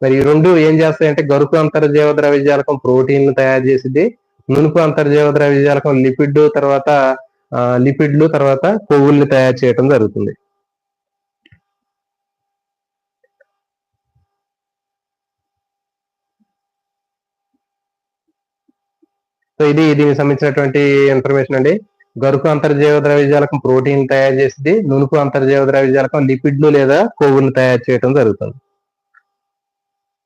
మరి ఈ రెండు ఏం చేస్తాయంటే, గరుకు అంతర్జీవ ద్రవ్యజాలకం ప్రోటీన్లు తయారు చేసింది. నునుపు అంతర్జీవ ద్రవ్యజాలకం లిపిడ్లు తర్వాత కొవ్వుల్ని తయారు చేయడం జరుగుతుంది. సో ఇది దీనికి సంబంధించినటువంటి ఇన్ఫర్మేషన్ అండి. గరుకు అంతర్జీవ ద్రవ్యజాలకం ప్రోటీన్ తయారు చేసింది. నునుపు అంతర్జీవ ద్రవ్యజాలకం లిపిడ్లు లేదా కొవ్వులు తయారు చేయడం జరుగుతుంది.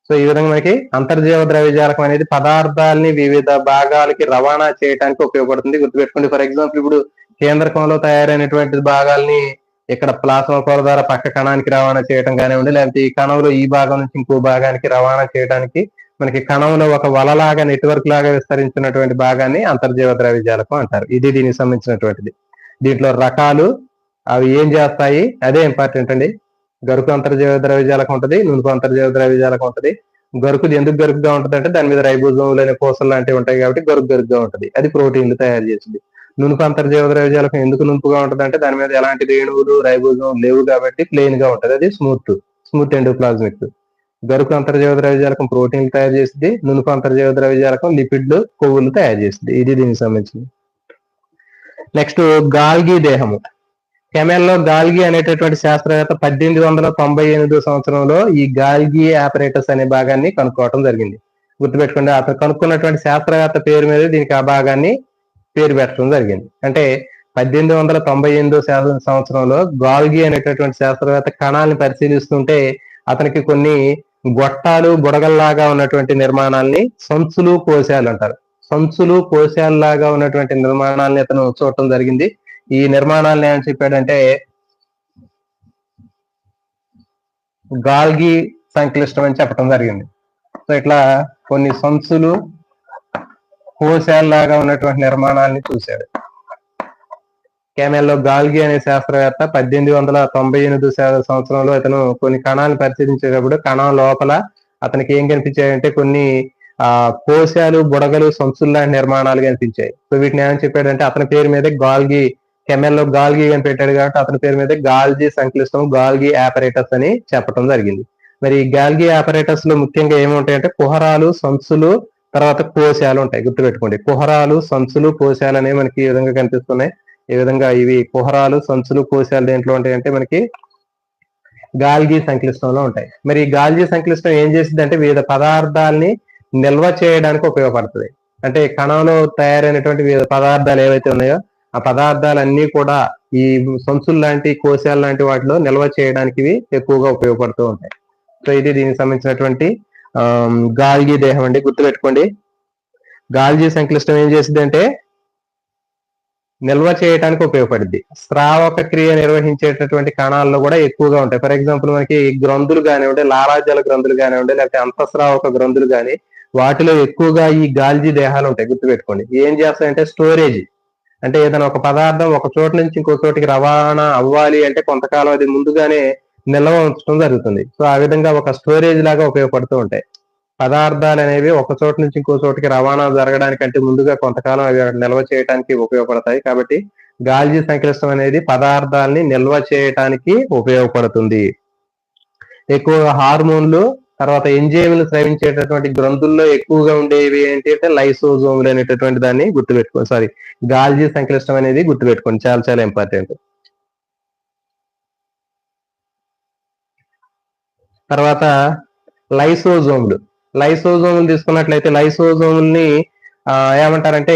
సో ఈ విధంగా మనకి అంతర్జీవ ద్రవ్యజాలకం అనేది పదార్థాలని వివిధ భాగాలకి రవాణా చేయడానికి ఉపయోగపడుతుంది. గుర్తుపెట్టుకోండి, ఫర్ ఎగ్జాంపుల్ ఇప్పుడు కేంద్రకంలో తయారైనటువంటి భాగాల్ని ఇక్కడ ప్లాస్మా పొర ద్వారా పక్క కణానికి రవాణా చేయడం కానివ్వండి, లేకపోతే ఈ కణంలో ఈ భాగం నుంచి ఇంకో భాగానికి రవాణా చేయడానికి మనకి కణంలో ఒక వలలాగా నెట్వర్క్ లాగా విస్తరించినటువంటి భాగాన్ని అంతర్జీవ ద్రవ్యజాలకం అంటారు. ఇది దీనికి సంబంధించినటువంటిది. దీంట్లో రకాలు, అవి ఏం చేస్తాయి అదే ఇంపార్టెంట్ అండి. గరుకు అంతర్జీవ ద్రవ్యజాలకం ఉంటుంది, నునుపు అంతర్జీవ ద్రవ్యజాలకం ఉంటుంది. గరుకుది ఎందుకు గరుకుగా ఉంటుంది అంటే దాని మీద రైబోజోములు అనే పూసలు లాంటివి ఉంటాయి కాబట్టి గరుకుగా ఉంటుంది. అది ప్రోటీన్లు తయారు చేసింది. నునుపు అంతర్జీవ ద్రవ్యజాలకం ఎందుకు నునుపుగా ఉంటుంది అంటే దాని మీద ఎలాంటి రేణువులు రైబోజోమ్ లేవు కాబట్టి ప్లెయిన్ గా ఉంటుంది. అది స్మూత్ ఎండోప్లాజ్మిక్. గరుకు అంతర్జీవ ద్రవ్యజాలకం ప్రోటీన్లు తయారు చేసింది. నునుపు అంతర్జీవ ద్రవ్యజాలకం లిపిడ్లు, కొవ్వులు తయారు చేసింది. ఇది దీనికి సంబంధించింది. నెక్స్ట్ గాల్గి దేహము. కెమెల్లో గాల్గి అనేటటువంటి శాస్త్రవేత్త 1898 సంవత్సరంలో ఈ గాల్గి ఆపరేటస్ అనే భాగాన్ని కనుక్కోవడం జరిగింది. గుర్తుపెట్టుకోండి, అతను కనుక్కున్నటువంటి శాస్త్రవేత్త పేరు మీద దీనికి ఆ భాగాన్ని పేరు పెట్టడం జరిగింది. అంటే 1898 సంవత్సరంలో గాల్గి అనేటటువంటి శాస్త్రవేత్త కణాలను పరిశీలిస్తుంటే అతనికి కొన్ని గొట్టాలు, బుడగల్లాగా ఉన్నటువంటి నిర్మాణాలని సంచులు, కోశాలు అంటారు. సంచులు, కోశాలలాగా ఉన్నటువంటి నిర్మాణాలని అతను చూడటం జరిగింది. ఈ నిర్మాణాలను ఏమని చెప్పాడంటే గాల్గి సంక్లిష్టం అని చెప్పడం జరిగింది. సో ఇట్లా కొన్ని సంచులు, కోశాలలాగా ఉన్నటువంటి నిర్మాణాలని చూశాడు. కెమెల్లో గాల్గి అనే శాస్త్రవేత్త 1898 సంవత్సరంలో అతను కొన్ని కణాలను పరిశీలించేటప్పుడు కణం లోపల అతనికి ఏం కనిపించాయంటే కొన్ని కోశాలు, బుడగలు, సంచులు లాంటి నిర్మాణాలు కనిపించాయి. సో వీటిని ఏమని చెప్పాడంటే అతని పేరు మీద గాల్గి, కెమెల్లో గాల్గి అని పెట్టాడు కాబట్టి అతని పేరు మీద గాల్జీ సంక్లిష్టం, గాల్గి ఆపరేటస్ అని చెప్పడం జరిగింది. మరి ఈ గాల్గి ఆపరేటస్ లో ముఖ్యంగా ఏముంటాయంటే కుహరాలు, సంచులు, తర్వాత కోశాలు ఉంటాయి. గుర్తుపెట్టుకోండి, కుహరాలు, సంచులు, కోశాలు అనేవి మనకి ఈ విధంగా కనిపిస్తున్నాయి. ఈ విధంగా ఇవి కుహరాలు, సంచులు, కోశాలు దేంట్లో ఉంటాయంటే మనకి గాల్గి సంక్లిష్టంలో ఉంటాయి. మరి ఈ గాల్జీ సంక్లిష్టం ఏం చేసింది అంటే వివిధ పదార్థాలని నిల్వ చేయడానికి ఉపయోగపడుతుంది. అంటే కణంలో తయారైనటువంటి వివిధ పదార్థాలు ఏవైతే ఉన్నాయో ఆ పదార్థాలన్నీ కూడా ఈ సంచులు లాంటి, కోశాలు లాంటి వాటిలో నిల్వ చేయడానికి ఎక్కువగా ఉపయోగపడుతూ ఉంటాయి. సో ఇది దీనికి సంబంధించినటువంటి గాల్గి దేహం అండి. గుర్తుపెట్టుకోండి, గాల్జీ సంక్లిష్టం ఏం చేసింది అంటే నిల్వ చేయడానికి ఉపయోగపడుద్ది. స్రావక క్రియ నిర్వహించేటటువంటి కణాల్లో కూడా ఎక్కువగా ఉంటాయి. ఫర్ ఎగ్జాంపుల్ మనకి గ్రంథులు కానివ్వండి, లాలాజల గ్రంథులు కానివ్వండి, లేకపోతే అంతఃస్రావక గ్రంథులు కానీ వాటిలో ఎక్కువగా ఈ గాల్జీ దేహాలు ఉంటాయి. గుర్తుపెట్టుకోండి, ఏం చేస్తాయంటే స్టోరేజ్. అంటే ఏదైనా ఒక పదార్థం ఒక చోట నుంచి ఇంకో చోటికి రవాణా అవ్వాలి అంటే కొంతకాలం అది ముందుగానే నిల్వ ఉంచడం జరుగుతుంది. సో ఆ విధంగా ఒక స్టోరేజ్ లాగా ఉపయోగపడుతూ ఉంటాయి. పదార్థాలు అనేవి ఒక చోట నుంచి ఇంకో చోటికి రవాణా జరగడానికంటే ముందుగా కొంతకాలం అవి నిల్వ చేయడానికి ఉపయోగపడతాయి. కాబట్టి గాల్జీ సంక్లిష్టం అనేది పదార్థాలని నిల్వ చేయడానికి ఉపయోగపడుతుంది. ఎక్కువగా హార్మోన్లు, తర్వాత ఎంజైమ్లు స్రవించేటటువంటి గ్రంథుల్లో ఎక్కువగా ఉండేవి ఏంటి అంటే లైసోజోములు అనేటటువంటి దాన్ని గుర్తుపెట్టుకోండి. గాల్జీ సంక్లిష్టం అనేది గుర్తుపెట్టుకోండి, చాలా చాలా ఇంపార్టెంట్. తర్వాత లైసోజోములు తీసుకున్నట్లయితే లైసోజోముల్ని ఏమంటారంటే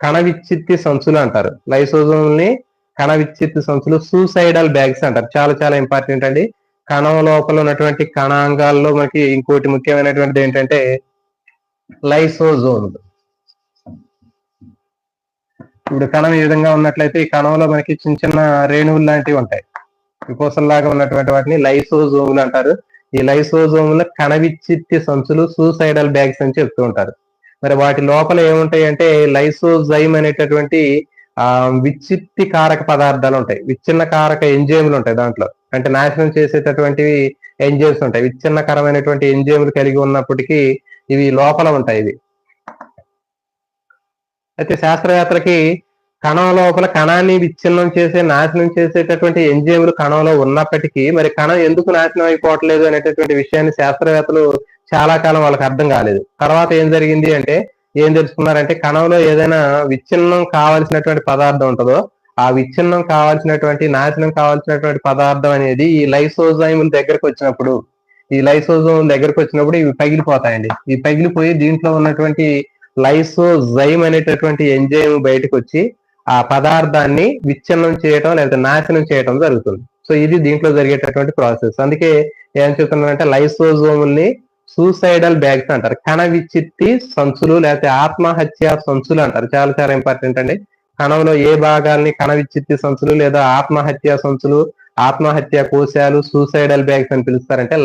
కణ విచ్చిత్తి సంచులు అంటారు. లైసోజోముల్ని కణ విచ్చిత్తి సంచులు, సూసైడల్ బ్యాగ్స్ అంటారు. చాలా చాలా ఇంపార్టెంట్ అండి. కణం లోపల ఉన్నటువంటి కణాంగాల్లో మనకి ఇంకోటి ముఖ్యమైనటువంటిది ఏంటంటే లైసోజోములు. ఇప్పుడు కణం ఈ విధంగా ఉన్నట్లయితే ఈ కణంలో మనకి చిన్న చిన్న రేణువులు లాంటివి ఉంటాయి. పూసల్లాగా ఉన్నటువంటి వాటిని లైసోజోములు అంటారు. ఈ లైసోజోముల కణ విచ్చిత్తి సంచులు, సూసైడల్ బ్యాగ్స్ అని చెప్తూ ఉంటారు. మరి వాటి లోపల ఏముంటాయి అంటే లైసోజైమ్ అనేటటువంటి విచ్చిత్తి కారక పదార్థాలు ఉంటాయి. విచ్ఛిన్న కారక ఎంజైములు ఉంటాయి దాంట్లో. అంటే నాశనం చేసేటటువంటివి ఎంజైమ్స్ ఉంటాయి. విచ్ఛిన్నకరమైనటువంటి ఎంజైములు కలిగి ఉన్నప్పటికీ ఇవి లోపల ఉంటాయి. ఇవి అయితే శాస్త్రవేత్తలకి కణం లోపల కణాన్ని విచ్ఛిన్నం చేసే, నాశనం చేసేటటువంటి ఎంజైములు కణంలో ఉన్నప్పటికీ మరి కణం ఎందుకు నాశనం అయిపోవట్లేదు అనేటటువంటి విషయాన్ని శాస్త్రవేత్తలు చాలా కాలం వాళ్ళకి అర్థం కాలేదు. తర్వాత ఏం జరిగింది అంటే ఏం తెలుసుకున్నారంటే కణంలో ఏదైనా విచ్ఛిన్నం కావాల్సినటువంటి పదార్థం ఉంటుందో ఆ విచ్ఛిన్నం కావాల్సినటువంటి, నాశనం కావాల్సినటువంటి పదార్థం అనేది ఈ లైసోజైముల దగ్గరకు వచ్చినప్పుడు ఇవి పగిలిపోతాయండి. ఇవి పగిలిపోయి దీంట్లో ఉన్నటువంటి లైసోజైమ్ అనేటటువంటి ఎంజైమ్ బయటకు వచ్చి ఆ పదార్థాన్ని విచ్ఛిన్నం చేయటం లేదా నాశనం చేయటం జరుగుతుంది. సో ఇది దీంట్లో జరిగేటటువంటి ప్రాసెస్. అందుకే ఏం చెప్తున్నారంటే లైసోజోముల్ని సూసైడల్ బ్యాగ్స్ అంటారు. కణ విచ్చిత్తి సంచులు లేకపోతే ఆత్మహత్య సంచులు అంటారు. చాలా చాలా ఇంపార్టెంట్ అండి. కణంలో ఏ భాగాల్ని కణ విచ్చిత్తి సంచులు లేదా ఆత్మహత్య సంచులు, ఆత్మహత్య కోశాలు, సూసైడల్ బ్యాగ్స్ అని పిలుస్తారంటే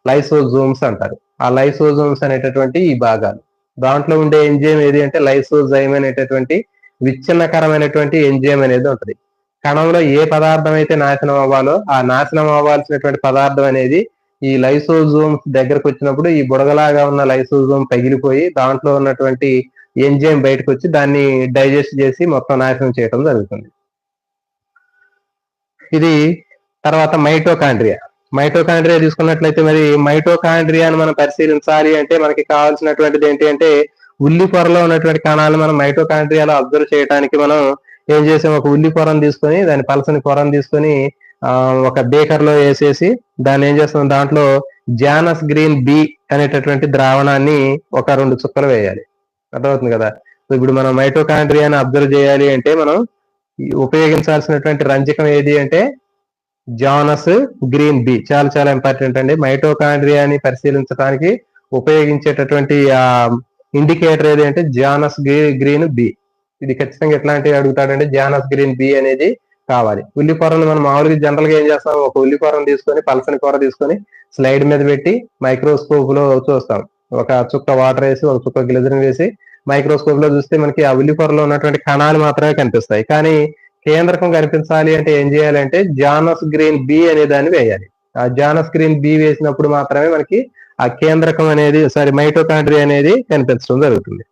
లైసోజోమ్స్ అంటారు. ఆ లైసోజోమ్స్ అనేటటువంటి ఈ భాగాలు. దాంట్లో ఉండే ఎంజైమ్ ఏది అంటే లైసోజైమ్ అనేటటువంటి విచ్ఛిన్నకరమైనటువంటి ఎంజైమ్ అనేది ఉంటుంది. కణంలో ఏ పదార్థం అయితే నాశనం అవ్వాలో ఆ నాశనం అవ్వాల్సినటువంటి పదార్థం అనేది ఈ లైసోజోమ్స్ దగ్గరకు వచ్చినప్పుడు ఈ బుడగలాగా ఉన్న లైసోజోమ్ పగిలిపోయి దాంట్లో ఉన్నటువంటి ఎంజైమ్ బయటకు వచ్చి దాన్ని డైజెస్ట్ చేసి మొత్తం నాశనం చేయడం జరుగుతుంది. ఇది తర్వాత మైటోకాండ్రియా తీసుకున్నట్లయితే మరి మైటోకాండ్రియాను మనం పరిశీలించాలి అంటే మనకి కావాల్సినటువంటిది ఏంటి అంటే ఉల్లి పొరలో ఉన్నటువంటి కణాలను మనం మైటోకాండ్రియాలో అబ్జర్వ్ చేయడానికి మనం ఏం చేసాం, ఒక ఉల్లి పొరను తీసుకొని దాని పలసని పొరను తీసుకొని ఒక బేకర్ లో వేసేసి దాన్ని ఏం చేస్తాం, దాంట్లో జానస్ గ్రీన్ బి అనేటటువంటి ద్రావణాన్ని ఒక 2 చుక్కలు వేయాలి. అర్థమవుతుంది కదా. ఇప్పుడు మనం మైటోకాండ్రియాని అబ్జర్వ్ చేయాలి అంటే మనం ఉపయోగించాల్సినటువంటి రంజకం ఏది అంటే జానస్ గ్రీన్ బి. చాలా చాలా ఇంపార్టెంట్ అండి. మైటోకాండ్రియాని పరిశీలించడానికి ఉపయోగించేటటువంటి ఇండికేటర్ ఏది అంటే జానస్ గ్రీన్ బి. ఇది ఖచ్చితంగా ఎట్లాంటివి అడుగుతాడంటే జానస్ గ్రీన్ బి అనేది కావాలి. ఉల్లి పొరను మనం మామూలుగా జనరల్ గా ఏం చేస్తాం, ఒక ఉల్లి పొరను తీసుకొని పలసని పొర తీసుకొని స్లైడ్ మీద పెట్టి మైక్రోస్కోప్ లో చూస్తాం. ఒక చుక్క వాటర్ వేసి ఒక చుక్క గ్లిజరిన్ వేసి మైక్రోస్కోప్ లో చూస్తే మనకి ఆ ఉల్లి పొరలో ఉన్నటువంటి కణాలు మాత్రమే కనిపిస్తాయి. కానీ కేంద్రకం కనిపించాలి అంటే ఏం చేయాలంటే జానస్ గ్రీన్ బి అనే దాన్ని వేయాలి. ఆ జానస్ గ్రీన్ బి వేసినప్పుడు మాత్రమే మనకి ఆ కేంద్రకం అనేది మైటోకాండ్రియా అనేది కనిపించడం జరుగుతుంది.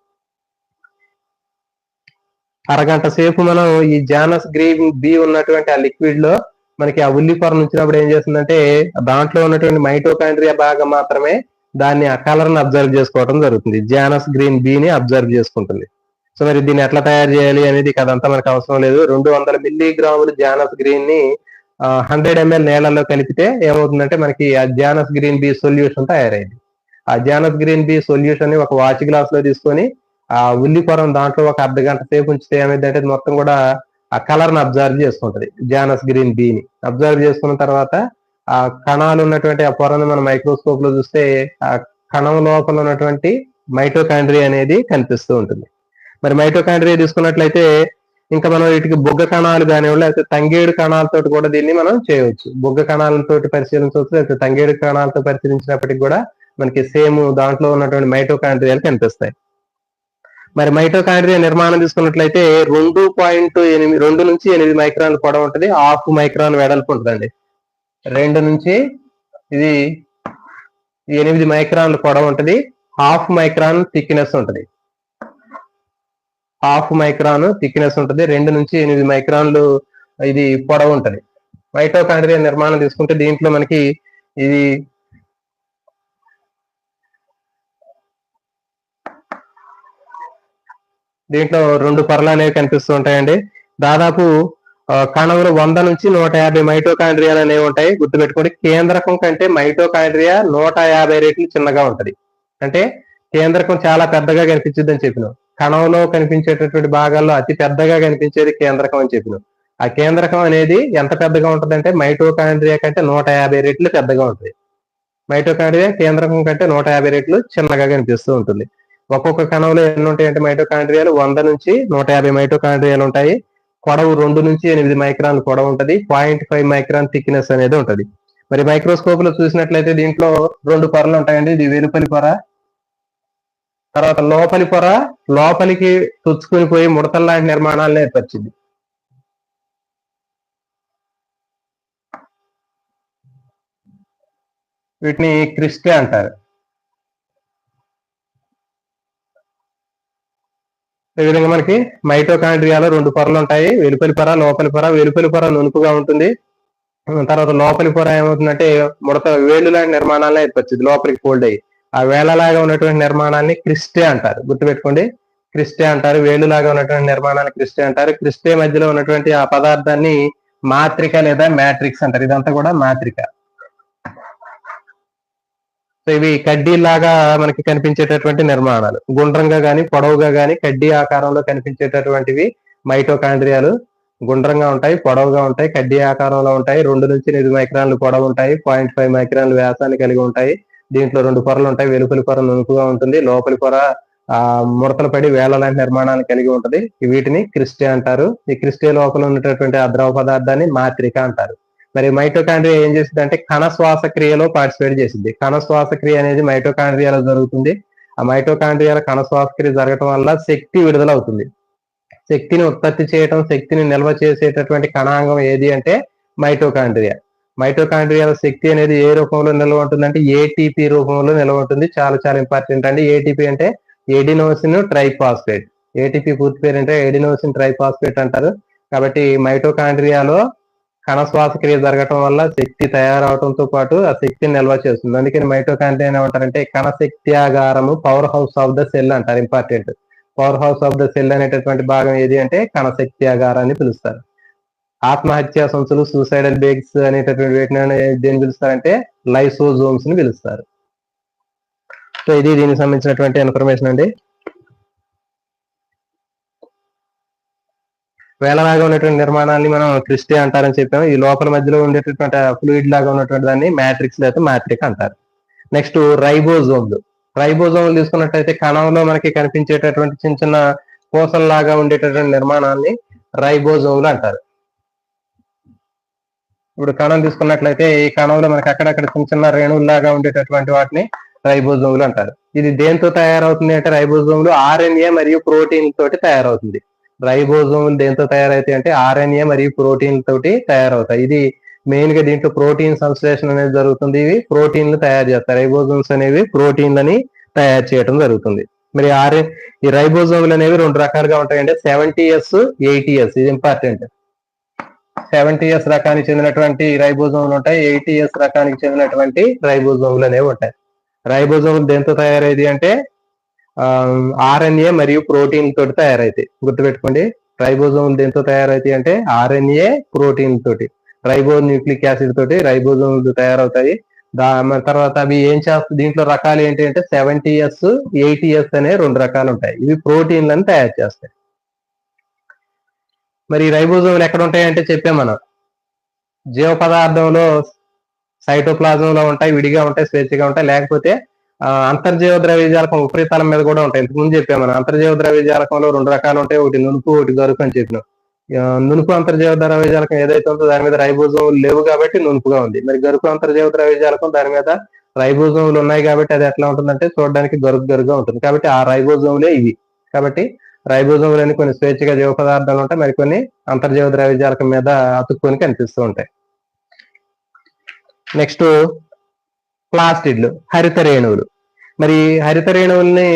అరగంట సేపు మనం ఈ జానస్ గ్రీన్ బి ఉన్నటువంటి ఆ లిక్విడ్ లో మనకి ఆ ఉల్లి పొర నుంచినప్పుడు ఏం చేస్తుందంటే దాంట్లో ఉన్నటువంటి మైటోకాండ్రియా భాగం మాత్రమే దాన్ని ఆ కలర్ ని అబ్జర్వ్ చేసుకోవడం జరుగుతుంది. జానస్ గ్రీన్ బి ని అబ్జర్వ్ చేసుకుంటుంది. సో మరి దీన్ని ఎట్లా తయారు చేయాలి అనేది అదంతా మనకు అవసరం లేదు. 200 మిల్లీగ్రాములు జానస్ గ్రీన్ ని 100 ml నీళ్ళల్లో కలిపితే ఏమవుతుందంటే మనకి ఆ జానస్ గ్రీన్ బి సొల్యూషన్ తయారైంది. ఆ జానస్ గ్రీన్ బి సొల్యూషన్ ని ఒక వాచ్ గ్లాస్ లో తీసుకొని ఆ ఉల్లి పొరం దాంట్లో ఒక అర్ధగంట సేపు ఉంచితే ఏమైందంటే మొత్తం కూడా ఆ కలర్ ని అబ్జర్వ్ చేసుకుంటది. జానస్ గ్రీన్ బి ని అబ్జర్వ్ చేసుకున్న తర్వాత ఆ కణాలు ఉన్నటువంటి ఆ పొరను మనం మైక్రోస్కోప్ లో చూస్తే ఆ కణం లోపల ఉన్నటువంటి మైటోకాండ్రియా అనేది కనిపిస్తూ ఉంటుంది. మరి మైటోకాండ్రియా తీసుకున్నట్లయితే ఇంకా మనం వీటికి బొగ్గ కణాలు కానివ్వండి లేకపోతే తంగేడు కణాలతో కూడా దీన్ని మనం చేయవచ్చు. బొగ్గ కణాలతో పరిశీలించవచ్చు, లేకపోతే తంగేడు కణాలతో పరిశీలించినప్పటికీ కూడా మనకి సేమ్ దాంట్లో ఉన్నటువంటి మైటోకాండ్రియాలు కనిపిస్తాయి. మరి మైటోకాండ్రియా నిర్మాణం తీసుకున్నట్లయితే 2 నుంచి 8 మైక్రాన్లు పొడవు ఉంటుంది, 1/2 మైక్రాన్ వెడల్పు ఉంటుందండి. 2 నుంచి ఇది 8 మైక్రాన్లు పొడవు ఉంటుంది, 1/2 మైక్రాన్ థిక్నెస్ ఉంటుంది. 1/2 మైక్రాన్ థిక్నెస్ ఉంటుంది, 2 నుంచి 8 మైక్రాన్లు ఇది పొడవు ఉంటుంది. మైటోకాండ్రియా నిర్మాణం తీసుకుంటే దీంట్లో మనకి ఇది దీంట్లో 2 పొరలు అనేవి కనిపిస్తూ ఉంటాయండి. దాదాపు కణంలో 100 నుంచి 150 మైటోకాండ్రియాలు అనేవి ఉంటాయి. గుర్తుపెట్టుకోండి, కేంద్రకం కంటే మైటోకాండ్రియా 150 రెట్లు చిన్నగా ఉంటది. అంటే కేంద్రకం చాలా పెద్దగా కనిపించింది అని చెప్పినాం. కణంలో కనిపించేటటువంటి భాగాల్లో అతి పెద్దగా కనిపించేది కేంద్రకం అని చెప్పినాం. ఆ కేంద్రకం అనేది ఎంత పెద్దగా ఉంటుందంటే మైటోకాండ్రియా కంటే 150 రెట్లు పెద్దగా ఉంటుంది. మైటోకాండ్రియా కేంద్రకం కంటే 150 రెట్లు చిన్నగా కనిపిస్తూ ఉంటుంది. ఒక్కొక్క కణంలో ఎన్ని ఉంటాయంటే మైటోకాండ్రియాలు 100 నుంచి 150 మైటోకాండ్రియాలు ఉంటాయి. పొడవు 2 నుంచి 8 మైక్రాన్ పొడవు ఉంటుంది, 0.5 మైక్రాన్ థిక్నెస్ అనేది ఉంటుంది. మరి మైక్రోస్కోప్ లో చూసినట్లయితే దీంట్లో 2 పొరలు ఉంటాయండి. ఇది వెలుపలి పొర, తర్వాత లోపలి పొర లోపలికి తుచ్చుకుని పోయి ముడతల లాంటి నిర్మాణాలను ఏర్పరిచింది. వీటిని క్రిస్టే అంటారు. ఈ విధంగా మనకి మైటోకాండ్రియాలో 2 పొరలు ఉంటాయి, వెలుపలి పొర లోపలి పొర. వెలుపలి పొర నునుపుగా ఉంటుంది, తర్వాత లోపలి పొర ఏమవుతుందంటే ముడత వేళ్ళు లాంటి నిర్మాణాలను ఏర్పరిచింది లోపలికి ఫోల్డ్ అయ్యి. ఆ వేళ్లలాగా ఉన్నటువంటి నిర్మాణాన్ని క్రిస్టే అంటారు. గుర్తుపెట్టుకోండి, క్రిస్టే అంటారు. వేళ్ళులాగా ఉన్నటువంటి నిర్మాణాన్ని క్రిస్టే అంటారు. క్రిస్టే మధ్యలో ఉన్నటువంటి ఆ పదార్థాన్ని మాత్రిక లేదా మ్యాట్రిక్స్ అంటారు. ఇదంతా కూడా మాత్రిక. సో ఇవి కడ్డీలాగా మనకి కనిపించేటటువంటి నిర్మాణాలు, గుండ్రంగా గాని పొడవుగా గాని కడ్డీ ఆకారంలో కనిపించేటటువంటివి మైటోకాండ్రియాలు. గుండ్రంగా ఉంటాయి, పొడవుగా ఉంటాయి, కడ్డీ ఆకారంలో ఉంటాయి. 2 నుంచి 8 మైక్రాన్లు పొడవు ఉంటాయి, 0.5 మైక్రాన్లు వ్యాసాన్ని కలిగి ఉంటాయి. దీంట్లో 2 పొరలు ఉంటాయి. వెలుపలి పొర నునుపుగా ఉంటుంది, లోపలి పొర ముడతలు పడి వేళ్ల లాంటి నిర్మాణాన్ని కలిగి ఉంటుంది. వీటిని క్రిస్టే అంటారు. ఈ క్రిస్టే లోపల ఉన్నటువంటి ఆ ద్రవ పదార్థాన్ని మాత్రిక అంటారు. మరి మైటోకాండ్రియా ఏం చేస్తుంది అంటే కణ శ్వాసక్రియలో పార్టిసిపేట్ చేసింది. కణ శ్వాసక్రియ అనేది మైటోకాండ్రియాలో జరుగుతుంది. ఆ మైటోకాండ్రియాల కణ శ్వాసక్రియ జరగటం వల్ల శక్తి విడుదల అవుతుంది. శక్తిని ఉత్పత్తి చేయటం, శక్తిని నిల్వ చేసేటటువంటి కణాంగం ఏది అంటే మైటోకాండ్రియా. మైటోకాండ్రియాల శక్తి అనేది ఏ రూపంలో నిల్వ ఉంటుందంటే ఏటీపీ రూపంలో నిల్వ ఉంటుంది. చాలా చాలా ఇంపార్టెంట్ అండి. ఏటీపీ అంటే ఎడినోసిన్ ట్రైఫాస్ఫేట్. ఏటీపీ పూర్తి పేరు అంటే ఎడినోసిన్ ట్రైఫాస్ఫేట్ అంటారు. కాబట్టి మైటోకాండ్రియాలో కణ శ్వాసక్రియ జరగటం వల్ల శక్తి తయారవడంతో పాటు ఆ శక్తిని నిల్వ చేస్తుంది. అందుకని మైటోకాండ్రియా ఏమంటారంటే కణ శక్త్యాగారము, power house of the cell అంటారు. Important. Power house of the cell అనేటటువంటి భాగం ఏది అంటే కణ శక్త్యాగారాన్ని పిలుస్తారు. ఆత్మహత్యా సంచులు, సూసైడల్ బేగ్స్ అనేటటువంటి వీటిని దేని పిలుస్తారంటే లైసోజోమ్స్ ని పిలుస్తారు. సో ఇది దీనికి సంబంధించినటువంటి ఇన్ఫర్మేషన్ అండి. వేలలాగా ఉన్నటువంటి నిర్మాణాన్ని మనం క్రిస్టే అంటారని చెప్పాము. ఈ లోపల మధ్యలో ఉండేటటువంటి ఫ్లూయిడ్ లాగా ఉన్నటువంటి దాన్ని మ్యాట్రిక్స్ లేదా మ్యాట్రిక్ అంటారు. నెక్స్ట్ రైబోజోమ్లు. రైబోజోమ్లు తీసుకున్నట్టయితే కణంలో మనకి కనిపించేటటువంటి చిన్న చిన్న పూసల్లాగా ఉండేటటువంటి నిర్మాణాన్ని రైబోజోమ్లు అంటారు. ఇప్పుడు కణం తీసుకున్నట్లయితే ఈ కణంలో మనకి అక్కడక్కడ చిన్న చిన్న రేణువుల్లాగా ఉండేటటువంటి వాటిని రైబోజోమ్లు అంటారు. ఇది దేంతో తయారవుతుంది అంటే రైబోజోమ్లు ఆర్ఎన్ఏ మరియు ప్రోటీన్ తోటి తయారవుతుంది. రైబోజోమ్లు దేంతో తయారవుతాయి అంటే ఆర్ఎన్ఏ మరియు ప్రోటీన్ తోటి తయారవుతాయి. ఇది మెయిన్ గా దీంట్లో ప్రోటీన్ సంశ్లేషణ అనేది జరుగుతుంది. ఇవి ప్రోటీన్లు తయారు చేస్తారు. రైబోజోమ్స్ అనేవి ప్రోటీన్లని తయారు చేయడం జరుగుతుంది. మరి ఈ రైబోజోమ్లు అనేవి రెండు రకాలుగా ఉంటాయంటే 70S 80S. ఇది ఇంపార్టెంట్. 70S రకానికి చెందినటువంటి రైబోజోమ్లు ఉంటాయి. 80S రకానికి చెందినటువంటి రైబోజోమ్లు అనేవి ఉంటాయి. రైబోజోమ్లు దేంతో తయారైంది అంటే ఆర్ఎన్ఏ మరియు ప్రోటీన్ తోటి తయారైతాయి. గుర్తుపెట్టుకోండి, రైబోజోమ్లు దేంతో తయారైతాయి అంటే ఆర్ఎన్ఏ ప్రోటీన్ తోటి, రైబో న్యూక్లిక్ యాసిడ్ తోటి రైబోజోమ్లు తయారవుతాయి. తర్వాత అవి ఏం చేస్తాయి, దీంట్లో రకాలు ఏంటి అంటే 70S 80S అనే రెండు రకాలు ఉంటాయి. ఇవి ప్రోటీన్లను తయారు చేస్తాయి. మరి రైబోజోమ్లు ఎక్కడ ఉంటాయంటే చెప్పాం మనం, జీవ పదార్థంలో సైటోప్లాజంలో ఉంటాయి, విడిగా ఉంటాయి, స్వేచ్ఛగా ఉంటాయి. లేకపోతే అంతర్జీవ ద్రవ్యజాలకం ఉపరితలం మీద కూడా ఉంటాయి. ఇంతకుముందు చెప్పాం మనం అంతర్జీవ ద్రవ్యజాలకంలో రెండు రకాలు ఉంటాయి. ఒకటి నునుపు, ఒకటి గరుకు అని చెప్పినాం. నునుపు అంతర్జీవ ద్రవ్యజాలకం ఏదైతే ఉందో దాని మీద రైబోజోములు లేవు కాబట్టి నునుపుగా ఉంది. మరి గరుకు అంతర్జీవ ద్రవ్యజాలకం దాని మీద రైబోజోములు ఉన్నాయి కాబట్టి అది ఎట్లా ఉంటుందంటే చూడడానికి గరుకుగా ఉంటుంది. కాబట్టి ఆ రైబోజోములే ఇవి. కాబట్టి రైబోజోములని కొన్ని స్వేచ్ఛగా జీవ పదార్థాలు ఉంటాయి, మరికొన్ని అంతర్జీవ ద్రవ్యజాలకం మీద అతుక్కొని కనిపిస్తూ ఉంటాయి. నెక్స్ట్ ప్లాస్టిడ్లు, హరిత రేణువులు. మరి హరిత రేణువుల్ని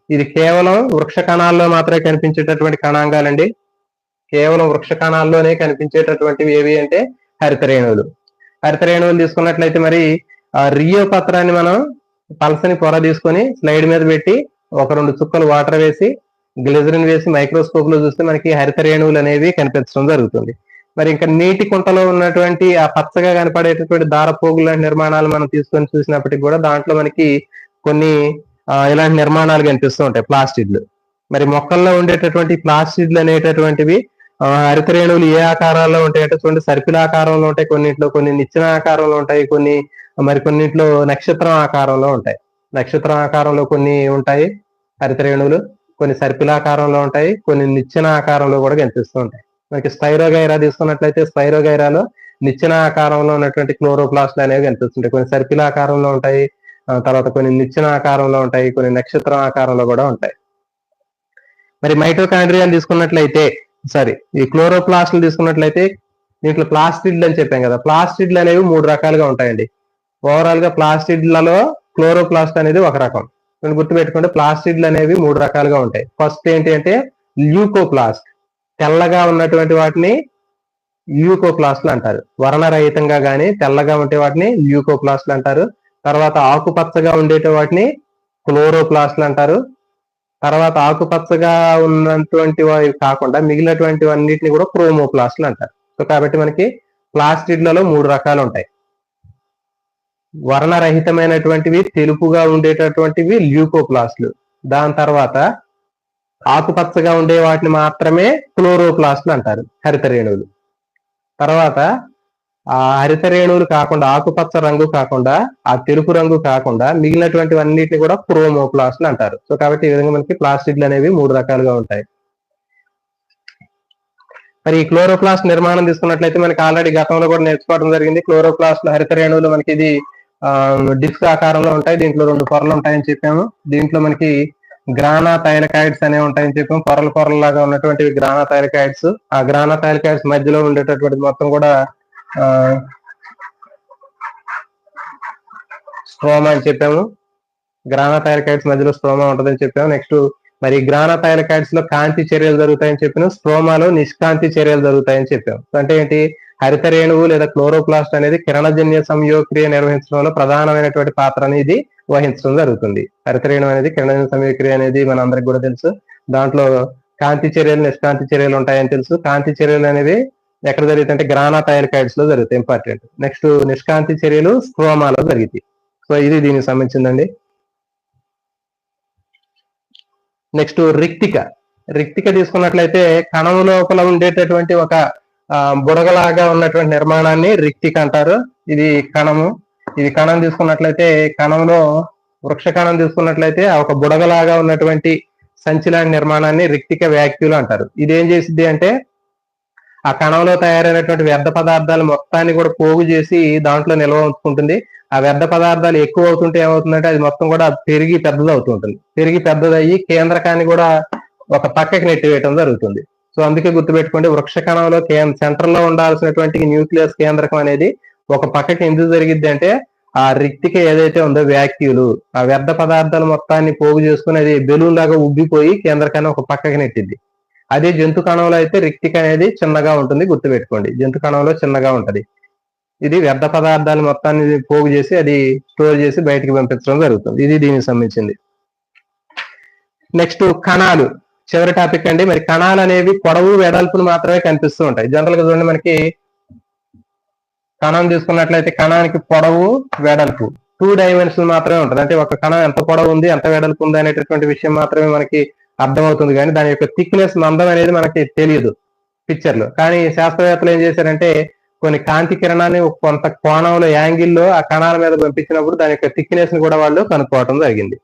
ఇది కేవలం వృక్ష కణాల్లో మాత్రమే కనిపించేటటువంటి కణాంగాలండి. కేవలం వృక్ష కణాల్లోనే కనిపించేటటువంటివి ఏవి అంటే హరిత రేణువులు. హరిత రేణువులు తీసుకున్నట్లయితే మరి రియో పత్రాన్ని మనం పలసని పొర తీసుకొని స్లైడ్ మీద పెట్టి ఒక 2 చుక్కలు వాటర్ వేసి గ్లిజరిన్ వేసి మైక్రోస్కోప్ లో చూస్తే మనకి హరిత రేణువులు అనేవి కనిపించడం జరుగుతుంది. మరి ఇంకా నీటి కుంటలో ఉన్నటువంటి ఆ పచ్చగా కనపడేటటువంటి దారపోగుల లాంటి నిర్మాణాలు మనం తీసుకొని చూసినప్పటికీ కూడా దాంట్లో మనకి కొన్ని ఇలాంటి నిర్మాణాలు కనిపిస్తూ ఉంటాయి, ప్లాస్టిడ్లు. మరి మొక్కల్లో ఉండేటటువంటి ప్లాస్టిడ్లు అనేటటువంటివి హరిత రేణువులు ఏ ఆకారాల్లో ఉంటాయంటే చూడండి, సర్పిల్ ఆకారంలో ఉంటాయి కొన్నింటిలో, కొన్ని నిచ్చెన ఆకారంలో ఉంటాయి, కొన్ని కొన్నింటిలో నక్షత్రం ఆకారంలో ఉంటాయి. నక్షత్రం ఆకారంలో కొన్ని ఉంటాయి హరిత రేణువులు, కొన్ని సర్పిల్ ఆకారంలో ఉంటాయి, కొన్ని నిచ్చెన ఆకారంలో కూడా కనిపిస్తూ ఉంటాయి. మనకి స్పైరోగైరా తీసుకున్నట్లయితే స్పైరోగైరాలో నిచ్చెన ఆకారంలో ఉన్నటువంటి క్లోరోప్లాస్ట్లు అనేవి కనిపిస్తుంటాయి. కొన్ని సర్పిల్ ఆకారంలో ఉంటాయి, తర్వాత కొన్ని నిచ్చెన ఆకారంలో ఉంటాయి, కొన్ని నక్షత్రం ఆకారంలో కూడా ఉంటాయి. మరి మైటోకాండ్రియాలు తీసుకున్నట్లయితే ఈ క్లోరోప్లాస్ట్లు తీసుకున్నట్లయితే దీంట్లో ప్లాస్టిడ్లు అని చెప్పాం కదా, ప్లాస్టిడ్లు అనేవి 3 రకాలుగా ఉంటాయండి. ఓవరాల్ గా ప్లాస్టిడ్లలో క్లోరోప్లాస్ట్ అనేది ఒక రకం. నేను గుర్తుపెట్టుకుంటే ప్లాస్టిడ్లు అనేవి 3 రకాలుగా ఉంటాయి. ఫస్ట్ ఏంటి అంటే ల్యూకోప్లాస్ట్, తెల్లగా ఉన్నటువంటి వాటిని ల్యూకోప్లాస్ట్లు అంటారు. వర్ణరహితంగా గానీ తెల్లగా ఉండే వాటిని ల్యూకోప్లాస్ట్లు అంటారు. తర్వాత ఆకుపచ్చగా ఉండేటి వాటిని క్లోరోప్లాస్ట్లు అంటారు. తర్వాత ఆకుపచ్చగా ఉన్నటువంటి కాకుండా మిగిలినటువంటి అన్నిటిని కూడా క్రోమోప్లాస్ట్లు అంటారు. సో కాబట్టి మనకి ప్లాస్టిడ్లలో 3 రకాలు ఉంటాయి. వర్ణరహితమైనటువంటివి, తెలుపుగా ఉండేటటువంటివి ల్యూకోప్లాస్ట్లు. దాని తర్వాత ఆకుపచ్చగా ఉండే వాటిని మాత్రమే క్లోరోప్లాస్ట్లు అంటారు, హరిత రేణువులు. తర్వాత ఆ హరిత రేణువులు కాకుండా, ఆకుపచ్చ రంగు కాకుండా, ఆ తెలుపు రంగు కాకుండా మిగిలినటువంటి అన్నిటిని కూడా క్రోమోప్లాస్ట్లు అంటారు. సో కాబట్టి ఈ విధంగా మనకి ప్లాస్టిడ్లు అనేవి 3 రకాలుగా ఉంటాయి. మరి ఈ క్లోరోప్లాస్ట్ నిర్మాణం తీసుకున్నట్లయితే మనకి ఆల్రెడీ గతంలో కూడా నేర్చుకోవడం జరిగింది. క్లోరోప్లాస్ట్ హరిత రేణువులు మనకి ఇది డిస్క్ ఆకారంలో ఉంటాయి. దీంట్లో 2 పొరలు ఉంటాయని చెప్పాము. దీంట్లో మనకి గ్రానా థైలకాయిడ్స్ అనేవి ఉంటాయని చెప్పాము. పొరలు లాగా ఉన్నటువంటి గ్రానా థైలకాయిడ్స్. ఆ గ్రానా థైలకాయిడ్స్ మధ్యలో ఉండేటటువంటి మొత్తం కూడా స్ట్రోమా అని చెప్పాము. గ్రానా థైలకాయిడ్స్ మధ్యలో స్ట్రోమా ఉంటుందని చెప్పాము. నెక్స్ట్ మరి గ్రానా థైలకాయిడ్స్ లో కాంతి చర్యలు జరుగుతాయని చెప్పాము. స్ట్రోమాలో నిష్కాంతి చర్యలు జరుగుతాయని చెప్పాము. అంటే ఏంటి, హరిత రేణువు లేదా క్లోరోప్లాస్ట్ అనేది కిరణజన్య సంయోగక్రియ నిర్వహించడంలో ప్రధానమైనటువంటి పాత్ర అనేది వహించడం జరుగుతుంది. హరిత రేణువు అనేది కిరణజన్య సంయోగక్రియ అనేది మన అందరికి కూడా తెలుసు. దాంట్లో కాంతి చర్యలు నిష్కాంతి చర్యలు ఉంటాయని తెలుసు. కాంతి చర్యలు అనేవి ఎక్కడ జరుగుతాయి అంటే గ్రానా థైలకాయిడ్స్ లో జరుగుతాయి, ఇంపార్టెంట్. నెక్స్ట్ నిష్కాంతి చర్యలు స్ట్రోమాలో జరుగుతాయి. సో ఇది దీనికి సంబంధించిందండి. నెక్స్ట్ రిక్తిక తీసుకున్నట్లయితే కణం లోపల ఉండేటటువంటి ఒక బుడగలాగా ఉన్నటువంటి నిర్మాణాన్ని రిక్తిక అంటారు. ఇది కణం తీసుకున్నట్లయితే కణంలో వృక్ష కణం తీసుకున్నట్లయితే ఒక బుడగలాగా ఉన్నటువంటి సంచిలాంటి నిర్మాణాన్ని రిక్తిక వ్యాక్యూల్ అంటారు. ఇది ఏం చేసిద్ది అంటే ఆ కణంలో తయారైనటువంటి వ్యర్థ పదార్థాలు మొత్తాన్ని కూడా పోగు చేసి దాంట్లో నిల్వ ఉంచుకుంటుంది. ఆ వ్యర్థ పదార్థాలు ఎక్కువ అవుతుంటే ఏమవుతుందంటే అది మొత్తం కూడా పెరిగి పెద్దదవుతుంటుంది. పెరిగి పెద్దదయ్యి కేంద్రకాన్ని కూడా ఒక పక్కకి నెట్టివేయటం జరుగుతుంది. సో అందుకే గుర్తుపెట్టుకోండి, వృక్ష కణంలో సెంటర్ లో ఉండాల్సినటువంటి న్యూక్లియస్ కేంద్రకం అనేది ఒక పక్కకి ఎందుకు జరిగిద్ది అంటే ఆ రిక్తిక ఏదైతే ఉందో వ్యాక్యూలు ఆ వ్యర్థ పదార్థాలు మొత్తాన్ని పోగు చేసుకుని అది బెలూన్ లాగా ఉబ్బిపోయి కేంద్రకాన్ని ఒక పక్కకి నెట్టిద్ది. అదే జంతు కణంలో అయితే రిక్తిక అనేది చిన్నగా ఉంటుంది, గుర్తుపెట్టుకోండి. జంతు కణంలో చిన్నగా ఉంటది. ఇది వ్యర్థ పదార్థాలు మొత్తాన్ని పోగు చేసి అది స్టోర్ చేసి బయటికి పంపించడం జరుగుతుంది. ఇది దీనికి సంబంధించింది. నెక్స్ట్ కణాలు, చివరి టాపిక్ అండి. మరి కణాలు అనేవి పొడవు వెడల్పులు మాత్రమే కనిపిస్తూ ఉంటాయి. జనరల్ గా చూడండి, మనకి కణం తీసుకున్నట్లయితే కణానికి పొడవు వెడల్పు 2 డైమెన్షన్ మాత్రమే ఉంటుంది. అంటే ఒక కణం ఎంత పొడవు ఉంది ఎంత వెడల్పు ఉంది అనేటటువంటి విషయం మాత్రమే మనకి అర్థమవుతుంది, కానీ దాని యొక్క థిక్నెస్ మందం అనేది మనకి తెలియదు పిక్చర్ లో. కానీ శాస్త్రవేత్తలు ఏం చేశారంటే కొన్ని కాంతి కిరణాన్ని కొంత కోణంలో యాంగిల్లో ఆ కణాల మీద పంపించినప్పుడు దాని యొక్క థిక్నెస్ ని కూడా వాళ్ళు కనుక్కోవడం జరిగింది.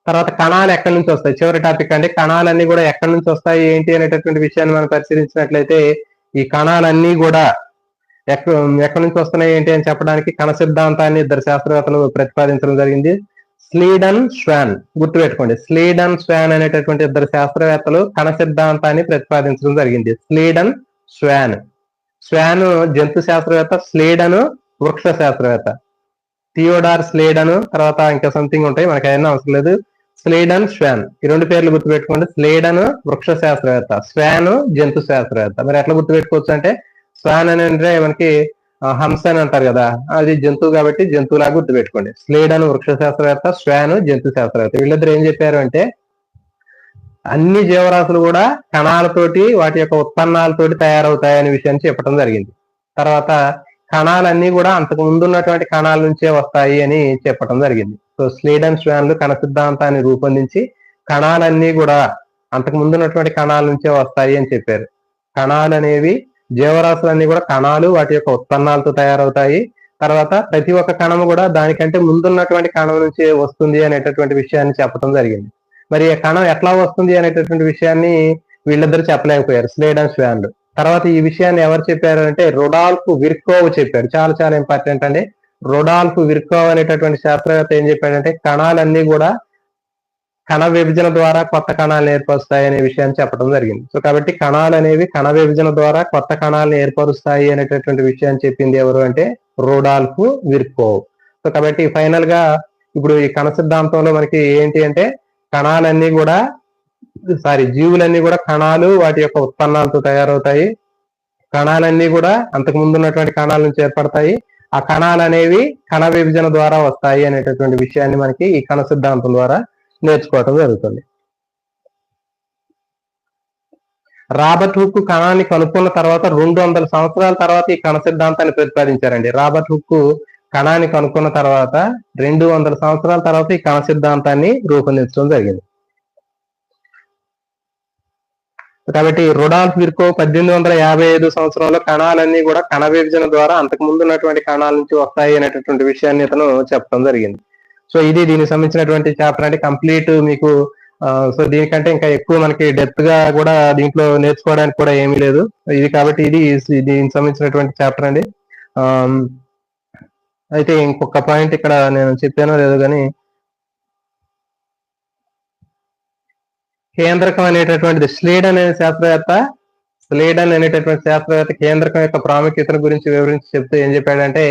తర్వాత కణాలు ఎక్కడి నుంచి వస్తాయి, చివరి టాపిక్ అండి. కణాలన్నీ కూడా ఎక్కడి నుంచి వస్తాయి ఏంటి అనేటటువంటి విషయాన్ని మనం పరిశీలించినట్లయితే ఈ కణాలన్నీ కూడా ఎక్కడి నుంచి వస్తున్నాయి ఏంటి అని చెప్పడానికి కణ సిద్ధాంతాన్ని 2 శాస్త్రవేత్తలు ప్రతిపాదించడం జరిగింది. స్లీడన్ స్వాన్, గుర్తుపెట్టుకోండి. స్లీడన్ స్వాన్ అనేటటువంటి 2 శాస్త్రవేత్తలు కణ సిద్ధాంతాన్ని ప్రతిపాదించడం జరిగింది. స్లీడన్ స్వాన్ జంతు శాస్త్రవేత్త, స్లీడన్ వృక్ష శాస్త్రవేత్త. థియోడార్ స్లీడన్, తర్వాత ఇంకా సంథింగ్ ఉంటాయి, మనకి అయినా అవసరం లేదు. స్లీడన్ స్వాన్, ఈ 2 పేర్లు గుర్తుపెట్టుకోండి. స్లీడన్ వృక్ష శాస్త్రవేత్త, స్వాన్ జంతు శాస్త్రవేత్త. మరి ఎట్లా గుర్తుపెట్టుకోవచ్చు అంటే స్వాన్ అని అంటే మనకి హంస అని అంటారు కదా, అది జంతువు కాబట్టి జంతువులాగా గుర్తుపెట్టుకోండి. స్లీడన్ వృక్ష శాస్త్రవేత్త, స్వాన్ జంతు శాస్త్రవేత్త. వీళ్ళిద్దరు ఏం చెప్పారు అంటే అన్ని జీవరాశులు కూడా కణాలతోటి వాటి యొక్క ఉత్పన్నాలతోటి తయారవుతాయనే విషయాన్ని చెప్పడం జరిగింది. తర్వాత కణాలన్నీ కూడా అంతకు ముందు ఉన్నటువంటి కణాల నుంచే వస్తాయి అని చెప్పడం జరిగింది. సో స్లీడన్ స్వాన్లు కణ సిద్ధాంతాన్ని రూపొందించి కణాలన్నీ కూడా అంతకు ముందు ఉన్నటువంటి కణాల నుంచే వస్తాయి అని చెప్పారు. కణాలు అనేవి జీవరాశులన్నీ కూడా కణాలు వాటి యొక్క ఉత్పన్నాలతో తయారవుతాయి. తర్వాత ప్రతి ఒక్క కణము కూడా దానికంటే ముందున్నటువంటి కణం నుంచి వస్తుంది అనేటటువంటి విషయాన్ని చెప్పడం జరిగింది. మరి ఆ కణం ఎట్లా వస్తుంది అనేటటువంటి విషయాన్ని వీళ్ళిద్దరు చెప్పలేకపోయారు, స్లీడన్ స్వాన్లు. తర్వాత ఈ విషయాన్ని ఎవరు చెప్పారు అంటే రొడాల్ఫ్ విర్కోవ్ చెప్పాడు. చాలా చాలా ఇంపార్టెంట్ అండి. రొడాల్ఫ్ విర్కోవ్ అనేటటువంటి శాస్త్రవేత్త ఏం చెప్పాడంటే కణాలన్నీ కూడా కణ విభజన ద్వారా కొత్త కణాలను ఏర్పరుస్తాయి అనే విషయాన్ని చెప్పడం జరిగింది. సో కాబట్టి కణాలు అనేవి కణ విభజన ద్వారా కొత్త కణాలను ఏర్పరుస్తాయి అనేటటువంటి విషయాన్ని చెప్పింది ఎవరు అంటే రొడాల్ఫ్ విర్కోవ్. సో కాబట్టి ఫైనల్ గా ఇప్పుడు ఈ కణ సిద్ధాంతంలో మనకి ఏంటి అంటే కణాలన్నీ కూడా జీవులన్నీ కూడా కణాలు వాటి యొక్క ఉత్పన్నాలతో తయారవుతాయి. కణాలన్నీ కూడా అంతకు ముందు ఉన్నటువంటి కణాల నుంచి ఏర్పడతాయి. ఆ కణాలు అనేవి కణ విభజన ద్వారా వస్తాయి అనేటటువంటి విషయాన్ని మనకి ఈ కణ సిద్ధాంతం ద్వారా నేర్చుకోవటం జరుగుతుంది. రాబర్ట్ హుక్ కణాన్ని కనుక్కున్న తర్వాత 200 సంవత్సరాల తర్వాత ఈ కణ సిద్ధాంతాన్ని ప్రతిపాదించారండి. రాబర్ట్ హుక్ కణాన్ని కనుక్కున్న తర్వాత 200 సంవత్సరాల తర్వాత ఈ కణ సిద్ధాంతాన్ని రూపొందించడం జరిగింది. కాబట్టి రొడాల్ఫ్ విర్కోవ్ 1855 సంవత్సరంలో కణాలన్నీ కూడా కణ విభజన ద్వారా అంతకు ముందు ఉన్నటువంటి కణాల నుంచి వస్తాయి అనేటటువంటి విషయాన్ని ఇతను చెప్పడం జరిగింది. సో ఇది దీనికి సంబంధించినటువంటి చాప్టర్ అంటే కంప్లీట్ మీకు సో దీనికంటే ఇంకా ఎక్కువ మనకి డెప్త్ గా కూడా దీంట్లో నేర్చుకోవడానికి కూడా ఏమీ లేదు. ఇది కాబట్టి దీనికి సంబంధించినటువంటి చాప్టర్ అండి. అయితే ఇంకొక పాయింట్ ఇక్కడ నేను చెప్పానో లేదో కానీ, కేంద్రకం అనేటటువంటిది స్లీడన్ అనేటటువంటి శాస్త్రవేత్త కేంద్రకం యొక్క ప్రాముఖ్యతను గురించి వివరించి చెప్తూ ఏం చెప్పాడంటే,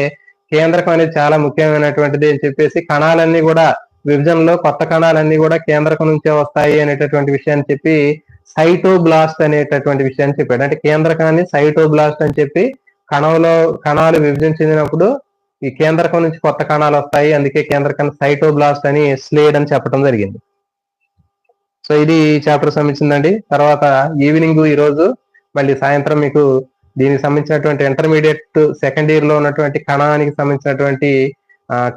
కేంద్రకం అనేది చాలా ముఖ్యమైనటువంటిది అని చెప్పేసి, కణాలన్నీ కూడా విభజనలో కొత్త కణాలన్నీ కూడా కేంద్రకం నుంచే వస్తాయి అనేటటువంటి విషయాన్ని చెప్పి, సైటోబ్లాస్ట్ అనేటటువంటి విషయాన్ని చెప్పాడు. అంటే కేంద్రకాన్ని సైటోబ్లాస్ట్ అని చెప్పి, కణాలు విభజన చెందినప్పుడు ఈ కేంద్రకం నుంచి కొత్త కణాలు వస్తాయి, అందుకే కేంద్రకాన్ని సైటోబ్లాస్ట్ అని స్లేడ్ అని చెప్పడం జరిగింది. సో ఇది చాప్టర్ సంబంధించిందండి. తర్వాత ఈవినింగ్ ఈ రోజు మళ్ళీ సాయంత్రం మీకు దీనికి సంబంధించినటువంటి ఇంటర్మీడియట్ సెకండ్ ఇయర్ లో ఉన్నటువంటి కణానికి సంబంధించినటువంటి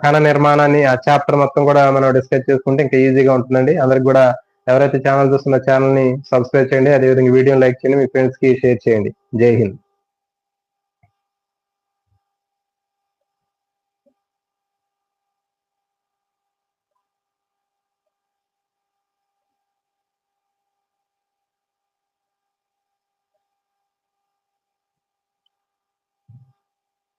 కణ నిర్మాణాన్ని ఆ చాప్టర్ మొత్తం కూడా మనం డిస్కస్ చేసుకుంటే ఇంకా ఈజీగా ఉంటుందండి. అందరికి కూడా ఎవరైతే ఛానల్ చూస్తున్న ఛానల్ ని సబ్స్క్రైబ్ చేయండి, అదేవిధంగా వీడియోని లైక్ చేయండి, మీ ఫ్రెండ్స్ కి షేర్ చేయండి. జై హింద్.